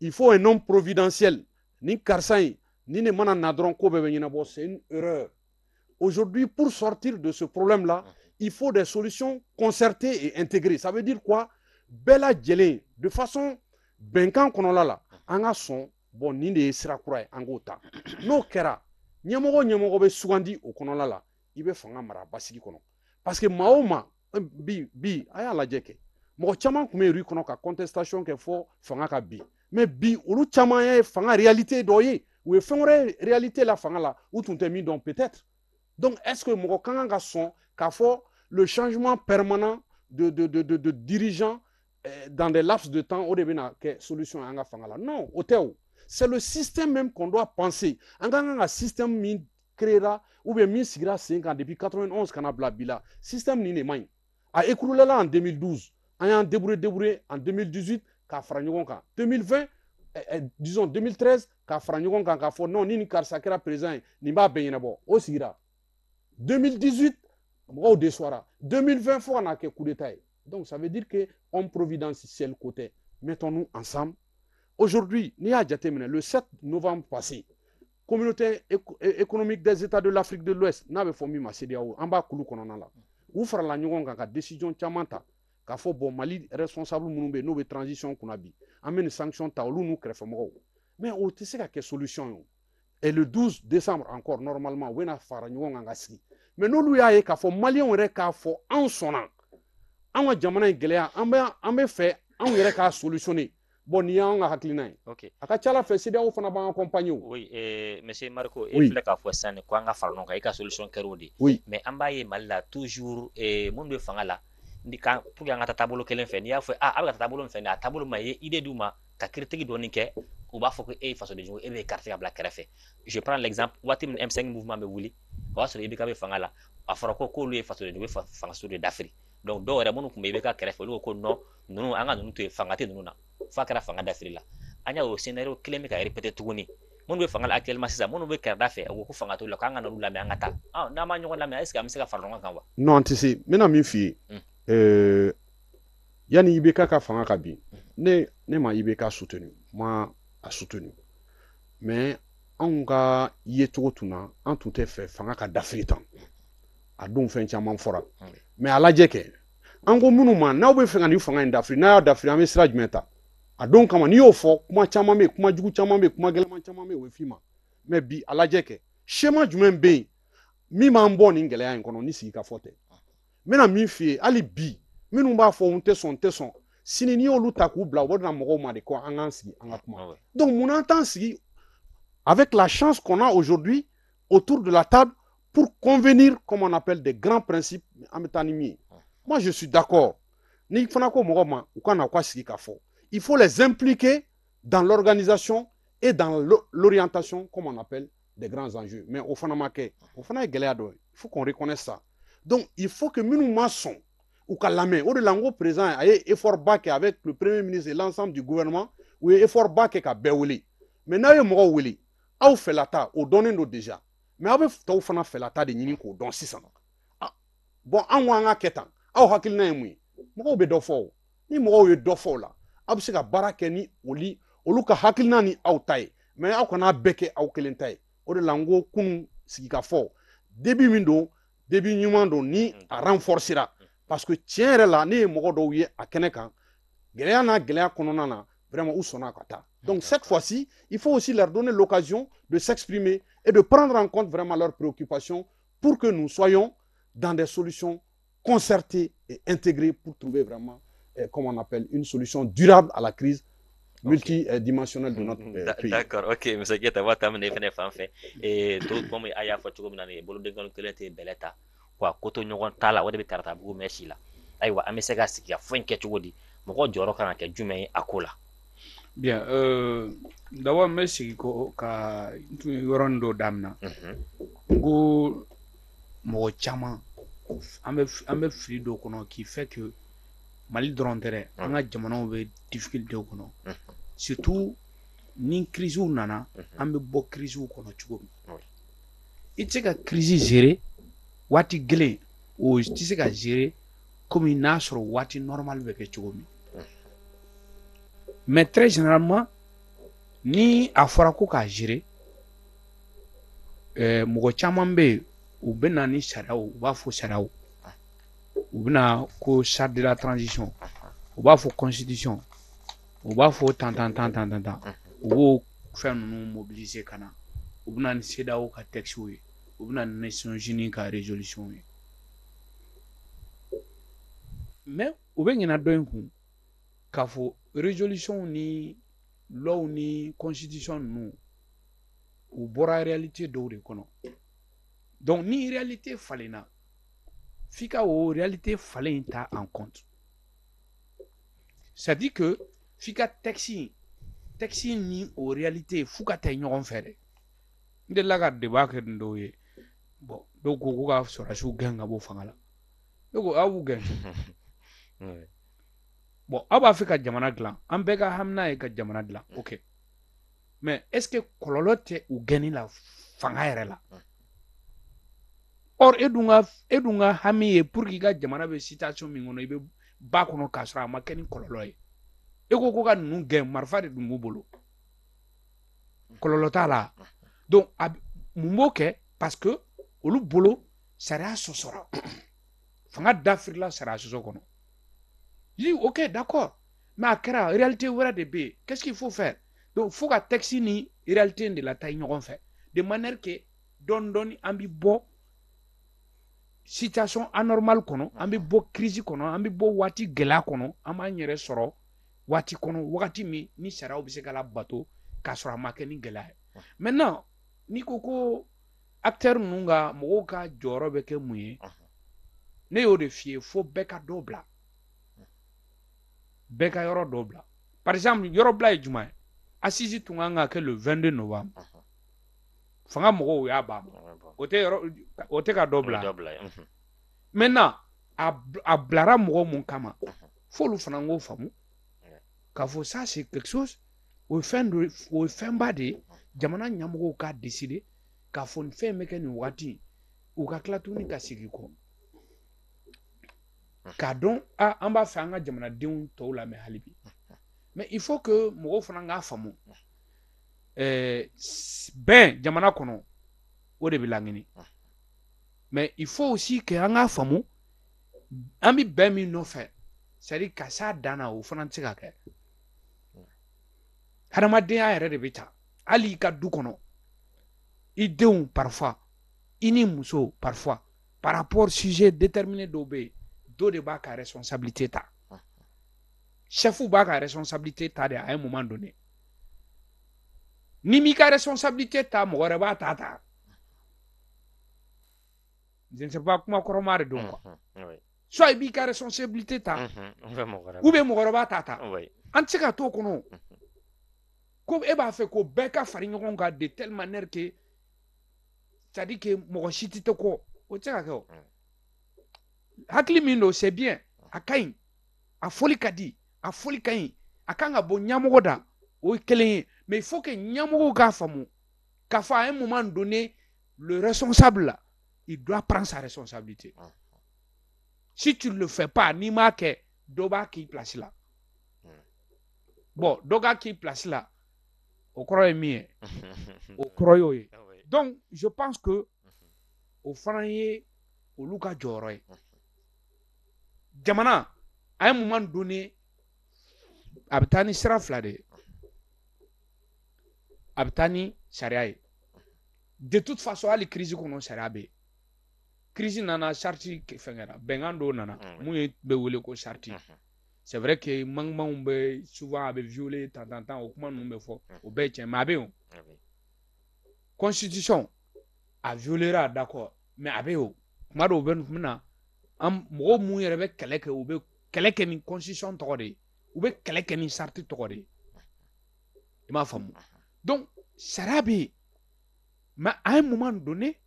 il faut un homme providentiel ni karisa in ni ne mana na dɔrɔn ko bɛɛ bɛ ɲɛnabɔ c'est une erreur aujourd'hui pour sortir de ce problème là il faut des solutions concertées et intégrées ça veut dire quoi bɛɛ lajɛlen de façon bɛnkan kɔnɔla la an ka sɔn bon nin de ye sira kura ye an k'o ta n'o kɛra ɲɛmɔgɔ bɛ sugandi o kɔnɔla la i bɛ fanga mara basigi kɔnɔ parce que maa o maa bi a y'a lajɛ kɛ mɔgɔ caman tun bɛ yen kɔnɔ ka contestation kɛ fɔ fanga ka bin mais bi olu caman ye fanga réalité dɔ ye u ye fɛn wɛrɛ réalité la fanga la u tun tɛ min dɔn peut-être donc est-ce que mɔgɔ ka kan ka sɔn k'a fɔ le changement permanent de dirigeants dans des laps de temps o de bɛna kɛ solution an ka fanga la non o tɛ o c'est le système même qu'on doit penser an ka kan ka système min créera ou bien min sigira sen kan depuis 91 kana bila bi la système nin de man ɲi a écroulé la en 2012 an y'an débrouillé en 2018 k'a fara ɲɔgɔn kan 2020 disons 2013 k'a fara ɲɔgɔn kan k'a fɔ non ni nin karisa kɛra président ye nin b'a bɛɛ ɲɛnabɔ o sigira 2018 mɔgɔw déçoira 2020 fo ka n'a kɛ coup d'état ye donc ça veut dire que homme providentiel côté mettons-nous ensemble aujourd'hui n'i y'a jateminɛ le 7 novembre passé communauté économique des états de l'Afrique de l'Ouest n'a bɛ fɔ min ma CEDEAO an b'a kulu kɔnɔna la u farala ɲɔgɔn kan ka décision caman ta k'a fɔ bon Mali responsable minnu bɛ yen n'o bɛ transition kunna bi an bɛ nin sanction ta olu n'u kɛrɛfɛmɔgɔw mais o tɛ se ka kɛ solution ye et le 12 décembre encore normalement u bɛna fara ɲɔgɔn kan ka sigi mais n'olu y'a ye k'a fɔ maliyɛnw yɛrɛ k'a fɔ anw sɔnna an ka jamana in gɛlɛya an bɛ fɛ anw yɛrɛ k'a solutionner bon nin y'anw ka hakilina ye a ka ca Ala fɛ CEDEAO fana b'an accompagner o oui monsieur Marco e filɛ k'a fɔ sisan ko an ka fara ɲɔgɔn kan i ka solution kɛra o de mais an b'a ye Mali la toujours minnu bɛ fanga la pour que an ka taa taabolo kelen fɛ n'i y'a fɔ a bɛ ka taa taabolo min fɛ a taabolo ma ye idée d'u ma ka critique dɔɔni kɛ u b'a fɔ ko e ye fasoden jugu e bɛ carte ka bila kɛrɛfɛ je prends l'exemple waati min M5 mouvement bɛ wuli o y'a sɔrɔ IBK bɛ fanga la a fɔra ko k'olu ye fasoden jugu ye fangasuw de dafiri donc dɔw yɛrɛ minnu tun bɛ IBK kɛrɛfɛ olu ko ko non ninnu an ka ninnu to yen fanga tɛ ninnu na f'a kɛra fanga dafiri la an y'a o scénario kelen bɛ ka répéter tuguni minnu bɛ fanga la actuellement sisan minnu bɛ kɛrɛda fɛ u ko ko fanga t'u la k'an ka n'olu lamɛn an ka taa n'an ma ɲɔgɔn lamɛn est-ce que an bɛ se ka fara ɲɔgɔn kan wa non an tɛ se n bɛna min f'i ye yanni IBK ka fanga ka bin ne ma IBK soutenu ma a soutenu mais anw ka ye cogo tun na an tun tɛ fɛ fanga ka dafiri tan a don fɛn caman fɔra mais a lajɛ kɛ an ko minnu ma n'aw bɛ fɛ ka nin fanga in dafiri n'a y'a dafiri an bɛ sira jumɛn ta a don kama n'i y'o fɔ kuma caman bɛ yen kuma jugu caman bɛ yen kuma gɛlɛman caman bɛ yen o bɛ f'i ma mais bi a lajɛ kɛ schéma jumɛn bɛ yen min b'an bɔ nin gɛlɛya in kɔnɔ ni sigi ka fɔ tɛ n bɛna min f'i ye hali bi minnu b'a fɔ n tɛ sɔn n tɛ sɔn sini n'i y'olu ta k'u bila u bɛ na mɔgɔw ma de ko an k'an sigi an ka kuma donc mun an t'an sigi avec la chance qu'on a aujourd'hui autour de la table pour convenir, comme on appelle, des grands principes. Moi, je suis d'accord. Il faut les impliquer dans l'organisation et dans l'orientation, comme on appelle, des grands enjeux. Mais au fond, il faut qu'on reconnaisse ça. Donc, il faut que nous maçons ou qu'à la main, au lango présent, il y ait effort bas avec le Premier ministre et l'ensemble du gouvernement, ou effort bas avec Béouli. Maintenant, il y a aw fɛlata o dɔnnen don déjà mais aw bɛ tɔw fana fɛlata de ɲini k'o dɔn sisan bon an ko an ka kɛ tan aw hakilina ye mun ye mɔgɔw bɛ dɔ fɔ o ni mɔgɔw ye dɔ fɔ o la aw bɛ se ka baara kɛ ni olu ka hakilina ni aw ta ye mais aw kana bɛɛ kɛ aw kelen ta ye o de la n ko kunun sigikafɔ début min don début ɲuman don ni a renforcera parce que tiɲɛ yɛrɛ la ne ye mɔgɔ dɔw ye a kɛnɛ kan gɛlɛya n'a gɛlɛya kɔnɔna na vraiment u sɔnna ka taa. Donc cette fois-ci, il faut aussi leur donner l'occasion de s'exprimer et de prendre en compte vraiment leurs préoccupations pour que nous soyons dans des solutions concertées et intégrées pour trouver vraiment, comme on appelle, une solution durable à la crise multidimensionnelle de notre pays. D'accord, ok, monsieur Guetta, va t'amener fin fait. Et d'autres comme Aya Fatugo Nani, Bolo de Goncolete, Beleta, quoi, Koto Nyogon Tala, what de Tartabu Meshila. Aywa, Amesega Sikia, Fuenket, Moko Joroka, Jume Akola. Bien, d'abord merci ka yoron do damna ngo mo chama ambe free do kono qui fait que Mali dron tere anga jamano be difficulté kono surtout ni crise nana ambe bo crise kono chugo itse ka crise gérer wati glé o itse ka gérer comme une asro wati normal be ke chugo mais très généralement ni a fɔra ko k'a gérer mɔgɔ caman bɛ yen u bɛ na ni sariyaw u b'a fɔ sariyaw u bɛ na ko charte de la transition u b'a fɔ constitution u b'a fɔ tan u b'o fɛn ninnu mobiliser ka na u bɛ na ni CEDEAO ka textes ye u bɛ na ni Nations Unies ka résolution ye mais u bɛ ɲinɛ dɔ in kun k'a fɔ résolution ni loi ni constitution nous ou bora réalité dɔw de kɔnɔ donc ni réalité falenna f'i ka o réalité falen ta en compte c'est à dire que f'i ka texte ni o réalité f'u ka taa ɲɔgɔn fɛ dɛ n delila ka débat kɛ nin dɔw ye bon dɔw ko k'u ka sɔrɔdasiw gɛn ka bɔ fanga la ne ko aw b'u gɛn bon aw b'a fɛ ka jamana dilan an bɛɛ ka hamina ye ka jamana dilan ok mais est ce que kɔlɔlɔ tɛ u gɛnni la fanga yɛrɛ la or e dun ka hami ye pour que i ka jamana bɛ situation min kɔnɔ i bɛ ba kɔnɔ k'a sɔrɔ a ma kɛ ni kɔlɔlɔ ye e ko ka ninnu gɛn marifa de dun b'u bolo kɔlɔlɔ t'a la donc mun b'o kɛ parce que olu bolo sariya sɔsɔra fanga dafirila sariya sɔsɔ kɔnɔ je dis ok d'accord mais a kɛra réalité wɛrɛ de bɛ yen qu'est-ce qu'il faut faire donc fo ka texte ni réalité de la taa ɲɔgɔn fɛ de manière que dɔɔni an bɛ bɔ situation anormale kɔnɔ an bɛ bɔ crise kɔnɔ an bɛ bɔ waati gɛlɛya kɔnɔ an b'an yɛrɛ sɔrɔ waati kɔnɔ wagati min ni sariyaw bɛ se ka labato k'a sɔrɔ a ma kɛ ni gɛlɛya ye maintenant n'i ko acteur ninnu ka mɔgɔw ka jɔyɔrɔ bɛ kɛ mun ye ne y'o de f'i ye fo bɛɛ ka dɔ bila bɛɛ ka yɔrɔ dɔ bila par exemple yɔrɔ bila ye jumɛn ye assise tun kan ka kɛ le 22 novembre fanga mɔgɔw y'a ban o tɛ ka dɔ bila maintenant a bilara mɔgɔ mun kama f'olu fana k'o faamu k'a fɔ ça c'est quelque chose o ye fɛnba de ye jamana ɲɛmɔgɔw k'a décider k'a fɔ nin fɛn bɛ kɛ nin waati u ka tila tuguni ka segin kɔ k'a dɔn an b'a fɛ an ka jamanadenw tɔw lamɛn hali bi mais il faut que mɔgɔw fana k'a faamu bɛn jamana kɔnɔ o de bɛ laɲini mais il faut aussi que an k'a faamu an bɛ bɛn min nɔfɛ c'est à dire ka s'a dan na o fana tɛ se ka kɛ hadamadenya yɛrɛ de bɛ ta hali i ka du kɔnɔ i denw parfois i ni muso parfois par rapport sujet déterminé dɔw bɛ yen dɔ de b'a ka responsabilité ta chef b'a ka responsabilité ta de à un moment donné ni m'i ka responsabilité ta mɔgɔ wɛrɛ b'a ta je ne sais pas kuma kɔrɔma de don quoi soit i b'i ka responsabilité ta ou bien mɔgɔ wɛrɛ b'a ta an tɛ se ka t'o kɔnɔ ko e b'a fɛ ko bɛɛ ka fara ɲɔgɔn kan de telle manière que c'est à dire que mɔgɔ si tɛ kɔ o tɛ se ka kɛ o hakili min don c'est bien a ka ɲi a fɔli ka di a fɔli ka ɲi a kan ka bɔ ɲɛmɔgɔ da o ye kelen ye mais il faut que ɲɛmɔgɔw k'a faamu k'a fɔ à un moment donné le responsable là il doit prendre sa responsabilité si tu ne le fais pas n'i m'a kɛ dɔ b'a k'i place la bon dɔ k'a k'i place la o kɔrɔ ye min ye o kɔrɔ y'o ye donc je pense que o fana ye olu ka jɔyɔrɔ ye jamana à un moment donné a bɛ taa ni sira fila de ye a bɛ taa ni sariya ye de toute façon hali crise kɔnɔ sariya bɛ yen crise nana charte fɛnkɛra bɛnkan dɔw nana mun ye bɛ wele ko charte c'est vrai que manquemanw bɛ souvent a bɛ violer tan o kuma ninnu bɛ fɔ o bɛɛ ye tiɲɛ mais a bɛ yen o constitution a violera d'accord mais a bɛ yen o kuma dɔw bɛ na an mɔgɔw mun yɛrɛ bɛ kɛlɛ kɛ u bɛ kɛlɛ kɛ ni constitution tɔgɔ de ye u bɛ kɛlɛ kɛ ni charte tɔgɔ de ye i m'a faamu donc sariya bɛ yen mais à un moment donné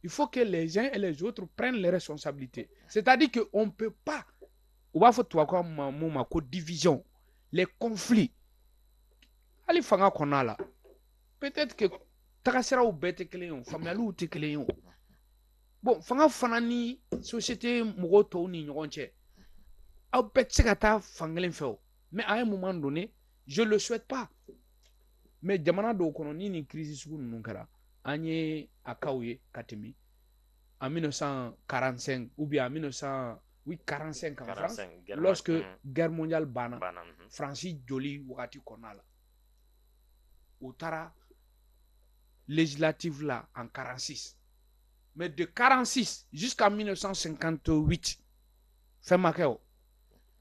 il faut que les uns et les autres prennent les responsabilités c'est-à-dire que on peut pas u b'a fɔ tubabukan mun ma ko division les conflits hali fanga kɔnɔna la peut-être que tagasiraw bɛɛ tɛ kelen ye o faamuyaliw tɛ kelen ye o bon fanga fana ni société mɔgɔw tɔw ni ɲɔgɔn cɛ aw bɛɛ tɛ se ka taa fan kelen fɛ o mais à un moment donné je le souhaite pas mais jamana dɔw kɔnɔ ni nin crise sugu ninnu kɛra an ye a kaw ye ka tɛmɛ en 1945 ou bien en 1945 en France lorsque guerre mondiale banna France joli wagati kɔnɔna la u taara législative là en 46 mais de 46 jusqu'en 1958 fɛn ma kɛ o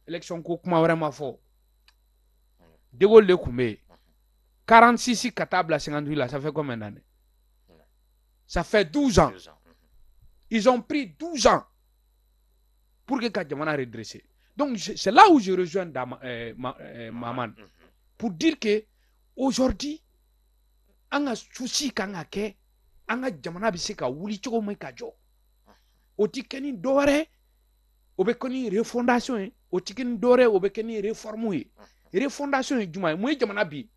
élection ko kuma wɛrɛ ma fɔ De Gaulle de tun bɛ yen 46 ka taa bila 58 là ça fait combien d'années ça fait 12 ans ils ont pris 12 ans pour que ka jamana redresser donc c'est là où je rejoins Maman pour dire que aujourd'hui an ka souci kan ka kɛ an ka jamana bɛ se ka wuli cogo min ka jɔ o tɛ kɛ ni dɔwɛrɛ o bɛ kɛ ni refondation ye o tɛ kɛ ni dɔwɛrɛ o bɛ kɛ ni réforme ye refondation ye jumɛn ye mun ye jamana bi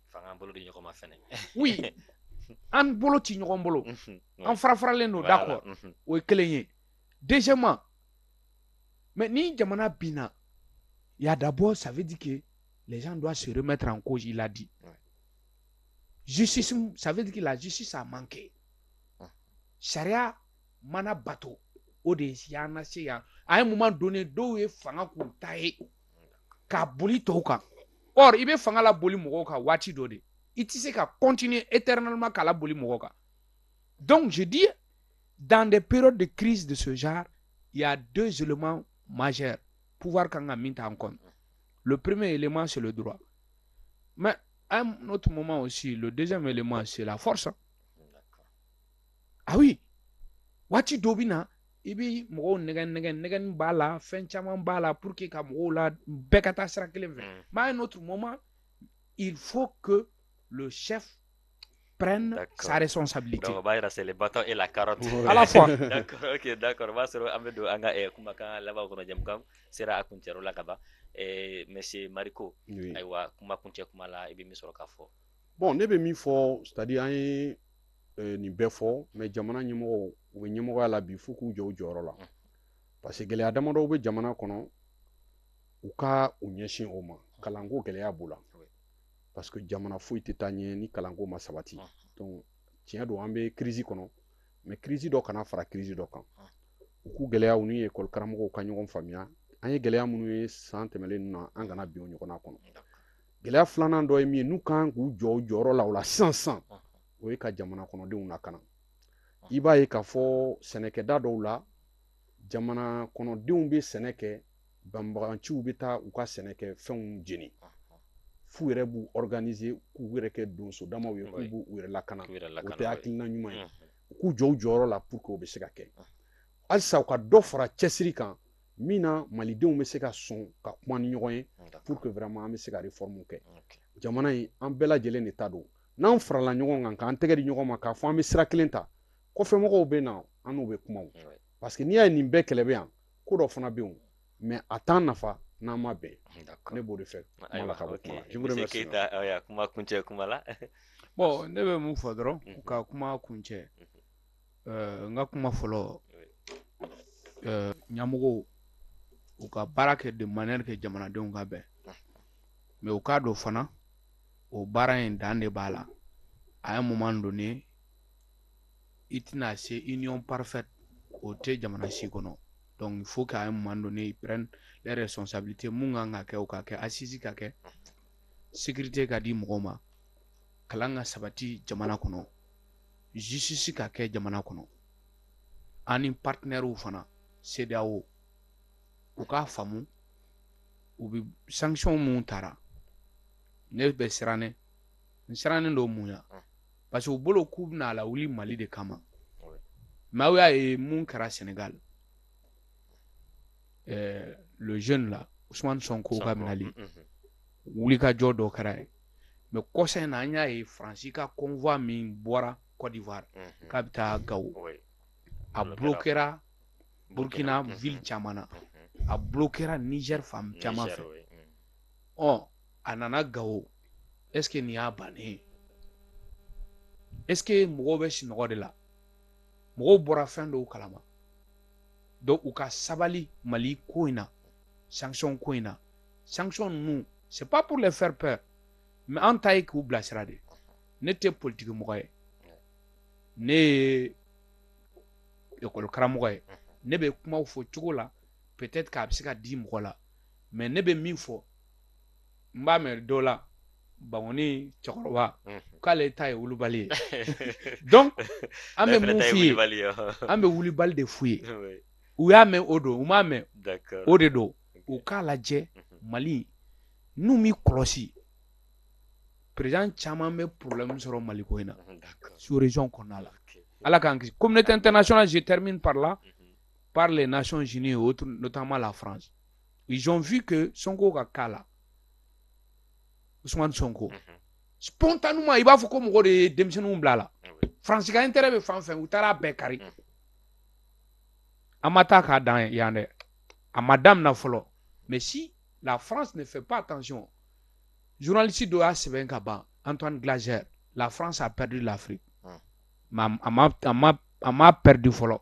fanga bolo di ɲɔgɔn ma fɛnɛ oui an bolo ti ɲɔgɔn bolo an farafaralen don d'accord o ye kelen ye deuxièmement mais ni jamana binna il y a d'abord ça veut dire que les gens doivent se remettre en cause il a dit justice ça veut dire que la justice a manqué sariya mana bato o de y'an se yan à un moment donné dɔw ye fanga k'u ta ye k'a boli tɔw kan or i bɛ fanga la boli mɔgɔw kan waati dɔ de i tɛ se ka continuer éternellement k'a la boli mɔgɔw kan donc je dis dans des périodes de crise de ce genre il y a deux éléments majeurs pouvoir kan ka min ta en compte le premier élément c'est le droit mais à un autre moment aussi le deuxième élément c'est la force ah oui waati dɔ bɛ na i bɛ mɔgɔw nɛgɛn b'a la fɛn caman b'a la pour que ka mɔgɔw la bɛɛ ka taa sira kelen fɛ mais à un autre moment il faut que le chef prenne sa responsabilité. Donc, on va y c'est le bâton et la carotte. À la fois. D'accord, ok, d'accord. On va se retrouver à Anga et Kumaka là-bas au Jamkam. Sera à Kunchero là-bas. Et monsieur Mariko, aywa kuma kunche kuma la ibi misoro kafo. Bon, ne bɛ min fɔ c'est-à-dire an ye nin bɛɛ fɔ mais jamana ɲɛmɔgɔw u bɛ ɲɛmɔgɔya la bi fo k'u jɔ u jɔyɔrɔ la parce que gɛlɛya damadɔw bɛ jamana kɔnɔ u ka u ɲɛsin o ma kalanko gɛlɛya b'u la parce que jamana foyi tɛ taa ɲɛ ni kalanko ma sabati donc tiɲɛ don an bɛ crise kɔnɔ mais crise dɔ kana fara crise dɔ kan u k'u gɛlɛyaw ni école karamɔgɔw ka ɲɔgɔn faamuya an ye gɛlɛya minnu ye san tɛmɛlen ninnu na an kana bin o ɲɔgɔnna kɔnɔ gɛlɛya filanan dɔ ye min ye n'u kan k'u jɔ u jɔyɔrɔ la o la sisan o ye ka jamana kɔnɔdenw lakana i b'a ye k'a fɔ sɛnɛkɛda dɔw la jamana kɔnɔdenw bɛ sɛnɛ kɛ banbaganciw bɛ taa u ka sɛnɛkɛfɛnw jeni f'u yɛrɛ b'u organiser k'u yɛrɛ kɛ donso damaw ye k'u b'u yɛrɛ lakana o tɛ hakilina ɲuman ye u k'u jɔ u jɔyɔrɔ la pour que o bɛ se ka kɛ halisa u ka dɔ fara cɛsiri kan min na malidenw bɛ se ka sɔn ka kuma ni ɲɔgɔn ye pour que vraiment an bɛ se ka réforme kɛ jamana in an bɛɛ lajɛlen de ta don n'an farala ɲɔgɔn kan k'an tɛgɛ di ɲɔgɔn ma k'a fɔ an bɛ sira kelen ta kɔfɛmɔgɔw bɛ na an n'u bɛ kuma parce que n'i y'a ye nin bɛɛ kɛlɛ bɛ yan ko dɔ fana bɛ yen mais a t'an nafa n'an ma bɛn ne b'o de fɛ kuma ka bɔ kuma la kuma kuncɛ kuma la bon ne bɛ mun fɔ dɔrɔn ka kuma kuncɛ n ka kuma fɔlɔ ɲɛmɔgɔw u ka baara kɛ de manière que jamanadenw ka bɛn mais u k'a dɔn fana o baara in dan de b'a la à un moment donné i tɛna se union parfaite o tɛ jamana si kɔnɔ donc il faut qu'à un moment donné ils prennent les responsabilités mun kan ka kɛ o ka kɛ assise ka kɛ sécurité ka di mɔgɔw ma kalan ka sabati jamana kɔnɔ justice ka kɛ jamana kɔnɔ ani partenaires fana CEDEAO u k'a faamu u bɛ sanction mun tara ne bɛ sirannen don mun ya parce que u bolo k'u bɛna lawuli Mali de kama mais aw y'a ye mun kɛra Sénégal le jeune là Ousmane Sonko ka minɛli wulikajɔ dɔ kɛra ye mais kɔsa in na an y'a ye Faransi ka convoi min bɔra Côte d'Ivoire k'a bɛ taa Gawo a bloquera Burkina ville caman na a bloquera Niger fan caman fɛ a nana Gawo est ce que nin y'a bannen ye est ce que mɔgɔw bɛ sunɔgɔ de la mɔgɔw bɔra fɛn dɔw kalama donc u ka sabali Mali ko in na sanction ko in na sanction ninnu c'est pas pour les faire peur mais an ta ye k'u bilasira de ne tɛ politique mɔgɔ ye ne ye école karamɔgɔ ye ne bɛ kumaw fɔ cogo la peut-être k'a bɛ se ka di mɔgɔ la mais ne bɛ min fɔ n b'a mɛn dɔw la Bangoni cɛkɔrɔba k'ale ta ye wulibali ye donc an bɛ mun f'i ye an bɛ wulibali de f'u ye u y'a mɛn o don u m'a mɛn o de don u k'a lajɛ Mali n'u m'i kɔlɔsi président caman bɛ problème sɔrɔ Mali ko in na sous région kɔnɔna la ala k'an kisi communauté internationale je termine par là par les Nations Unies et autres notamment la France ils ont vu que Sonko ka cas la Ousmane Sonko spontanément i b'a fɔ ko mɔgɔ de ye denmisɛnninw bila la France ka intérêt bɛ fan fɛn u taara bɛɛ kari an ma taa k'a dan yan dɛ a ma daminɛ fɔlɔ mais si la France ne fait pas attention journaliste dɔ y'a sɛbɛn ka ban Antoine Glaser la France a perdu l'Afrique mais a ma perdu fɔlɔ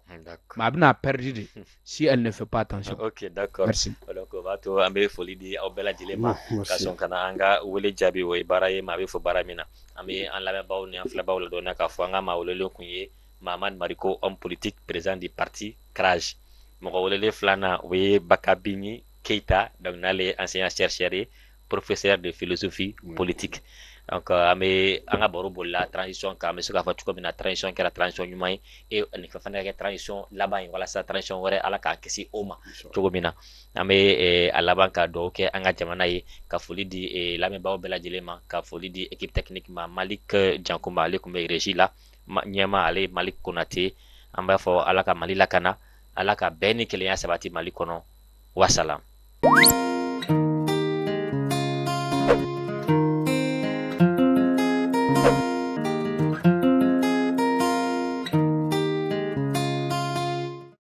mais a bɛna perdu de si elle ne fait pas attention. Ok, d'accord. Merci. Donc o b'a to an bɛ foli di aw bɛɛ lajɛlen ma ka sɔn ka na an ka wele jaabi o ye baara ye maa bɛ fɔ baara min na an bɛ an lamɛnbaaw ni an filɛbaaw ladɔnniya k'a fɔ an ka maa welelen kun ye Mahamani Mariko homme politique président du parti CRAJ mɔgɔ welelen filanan o ye Bakabini Keita donc n'ale ye enseignant chercheur ye professeur de philosophie politique donc an bɛ an ka baro bolila transition kan an bɛ se k'a fɔ cogo min na transition kɛra transition ɲuman ye nin fana ka kɛ transition laban ye walasa transition wɛrɛ ala k'a kisi o ma cogo min na an bɛ a laban ka dugawu kɛ an ka jamana ye ka foli di lamɛnbaaw bɛɛ lajɛlen ma ka foli di équipe technique ma Malik Jankunba ale tun bɛ régie la ɲɛma ale Malik Konate an b'a fɔ ala ka Mali lakana ala ka bɛn ni kelenya sabati Mali kɔnɔ wasalam.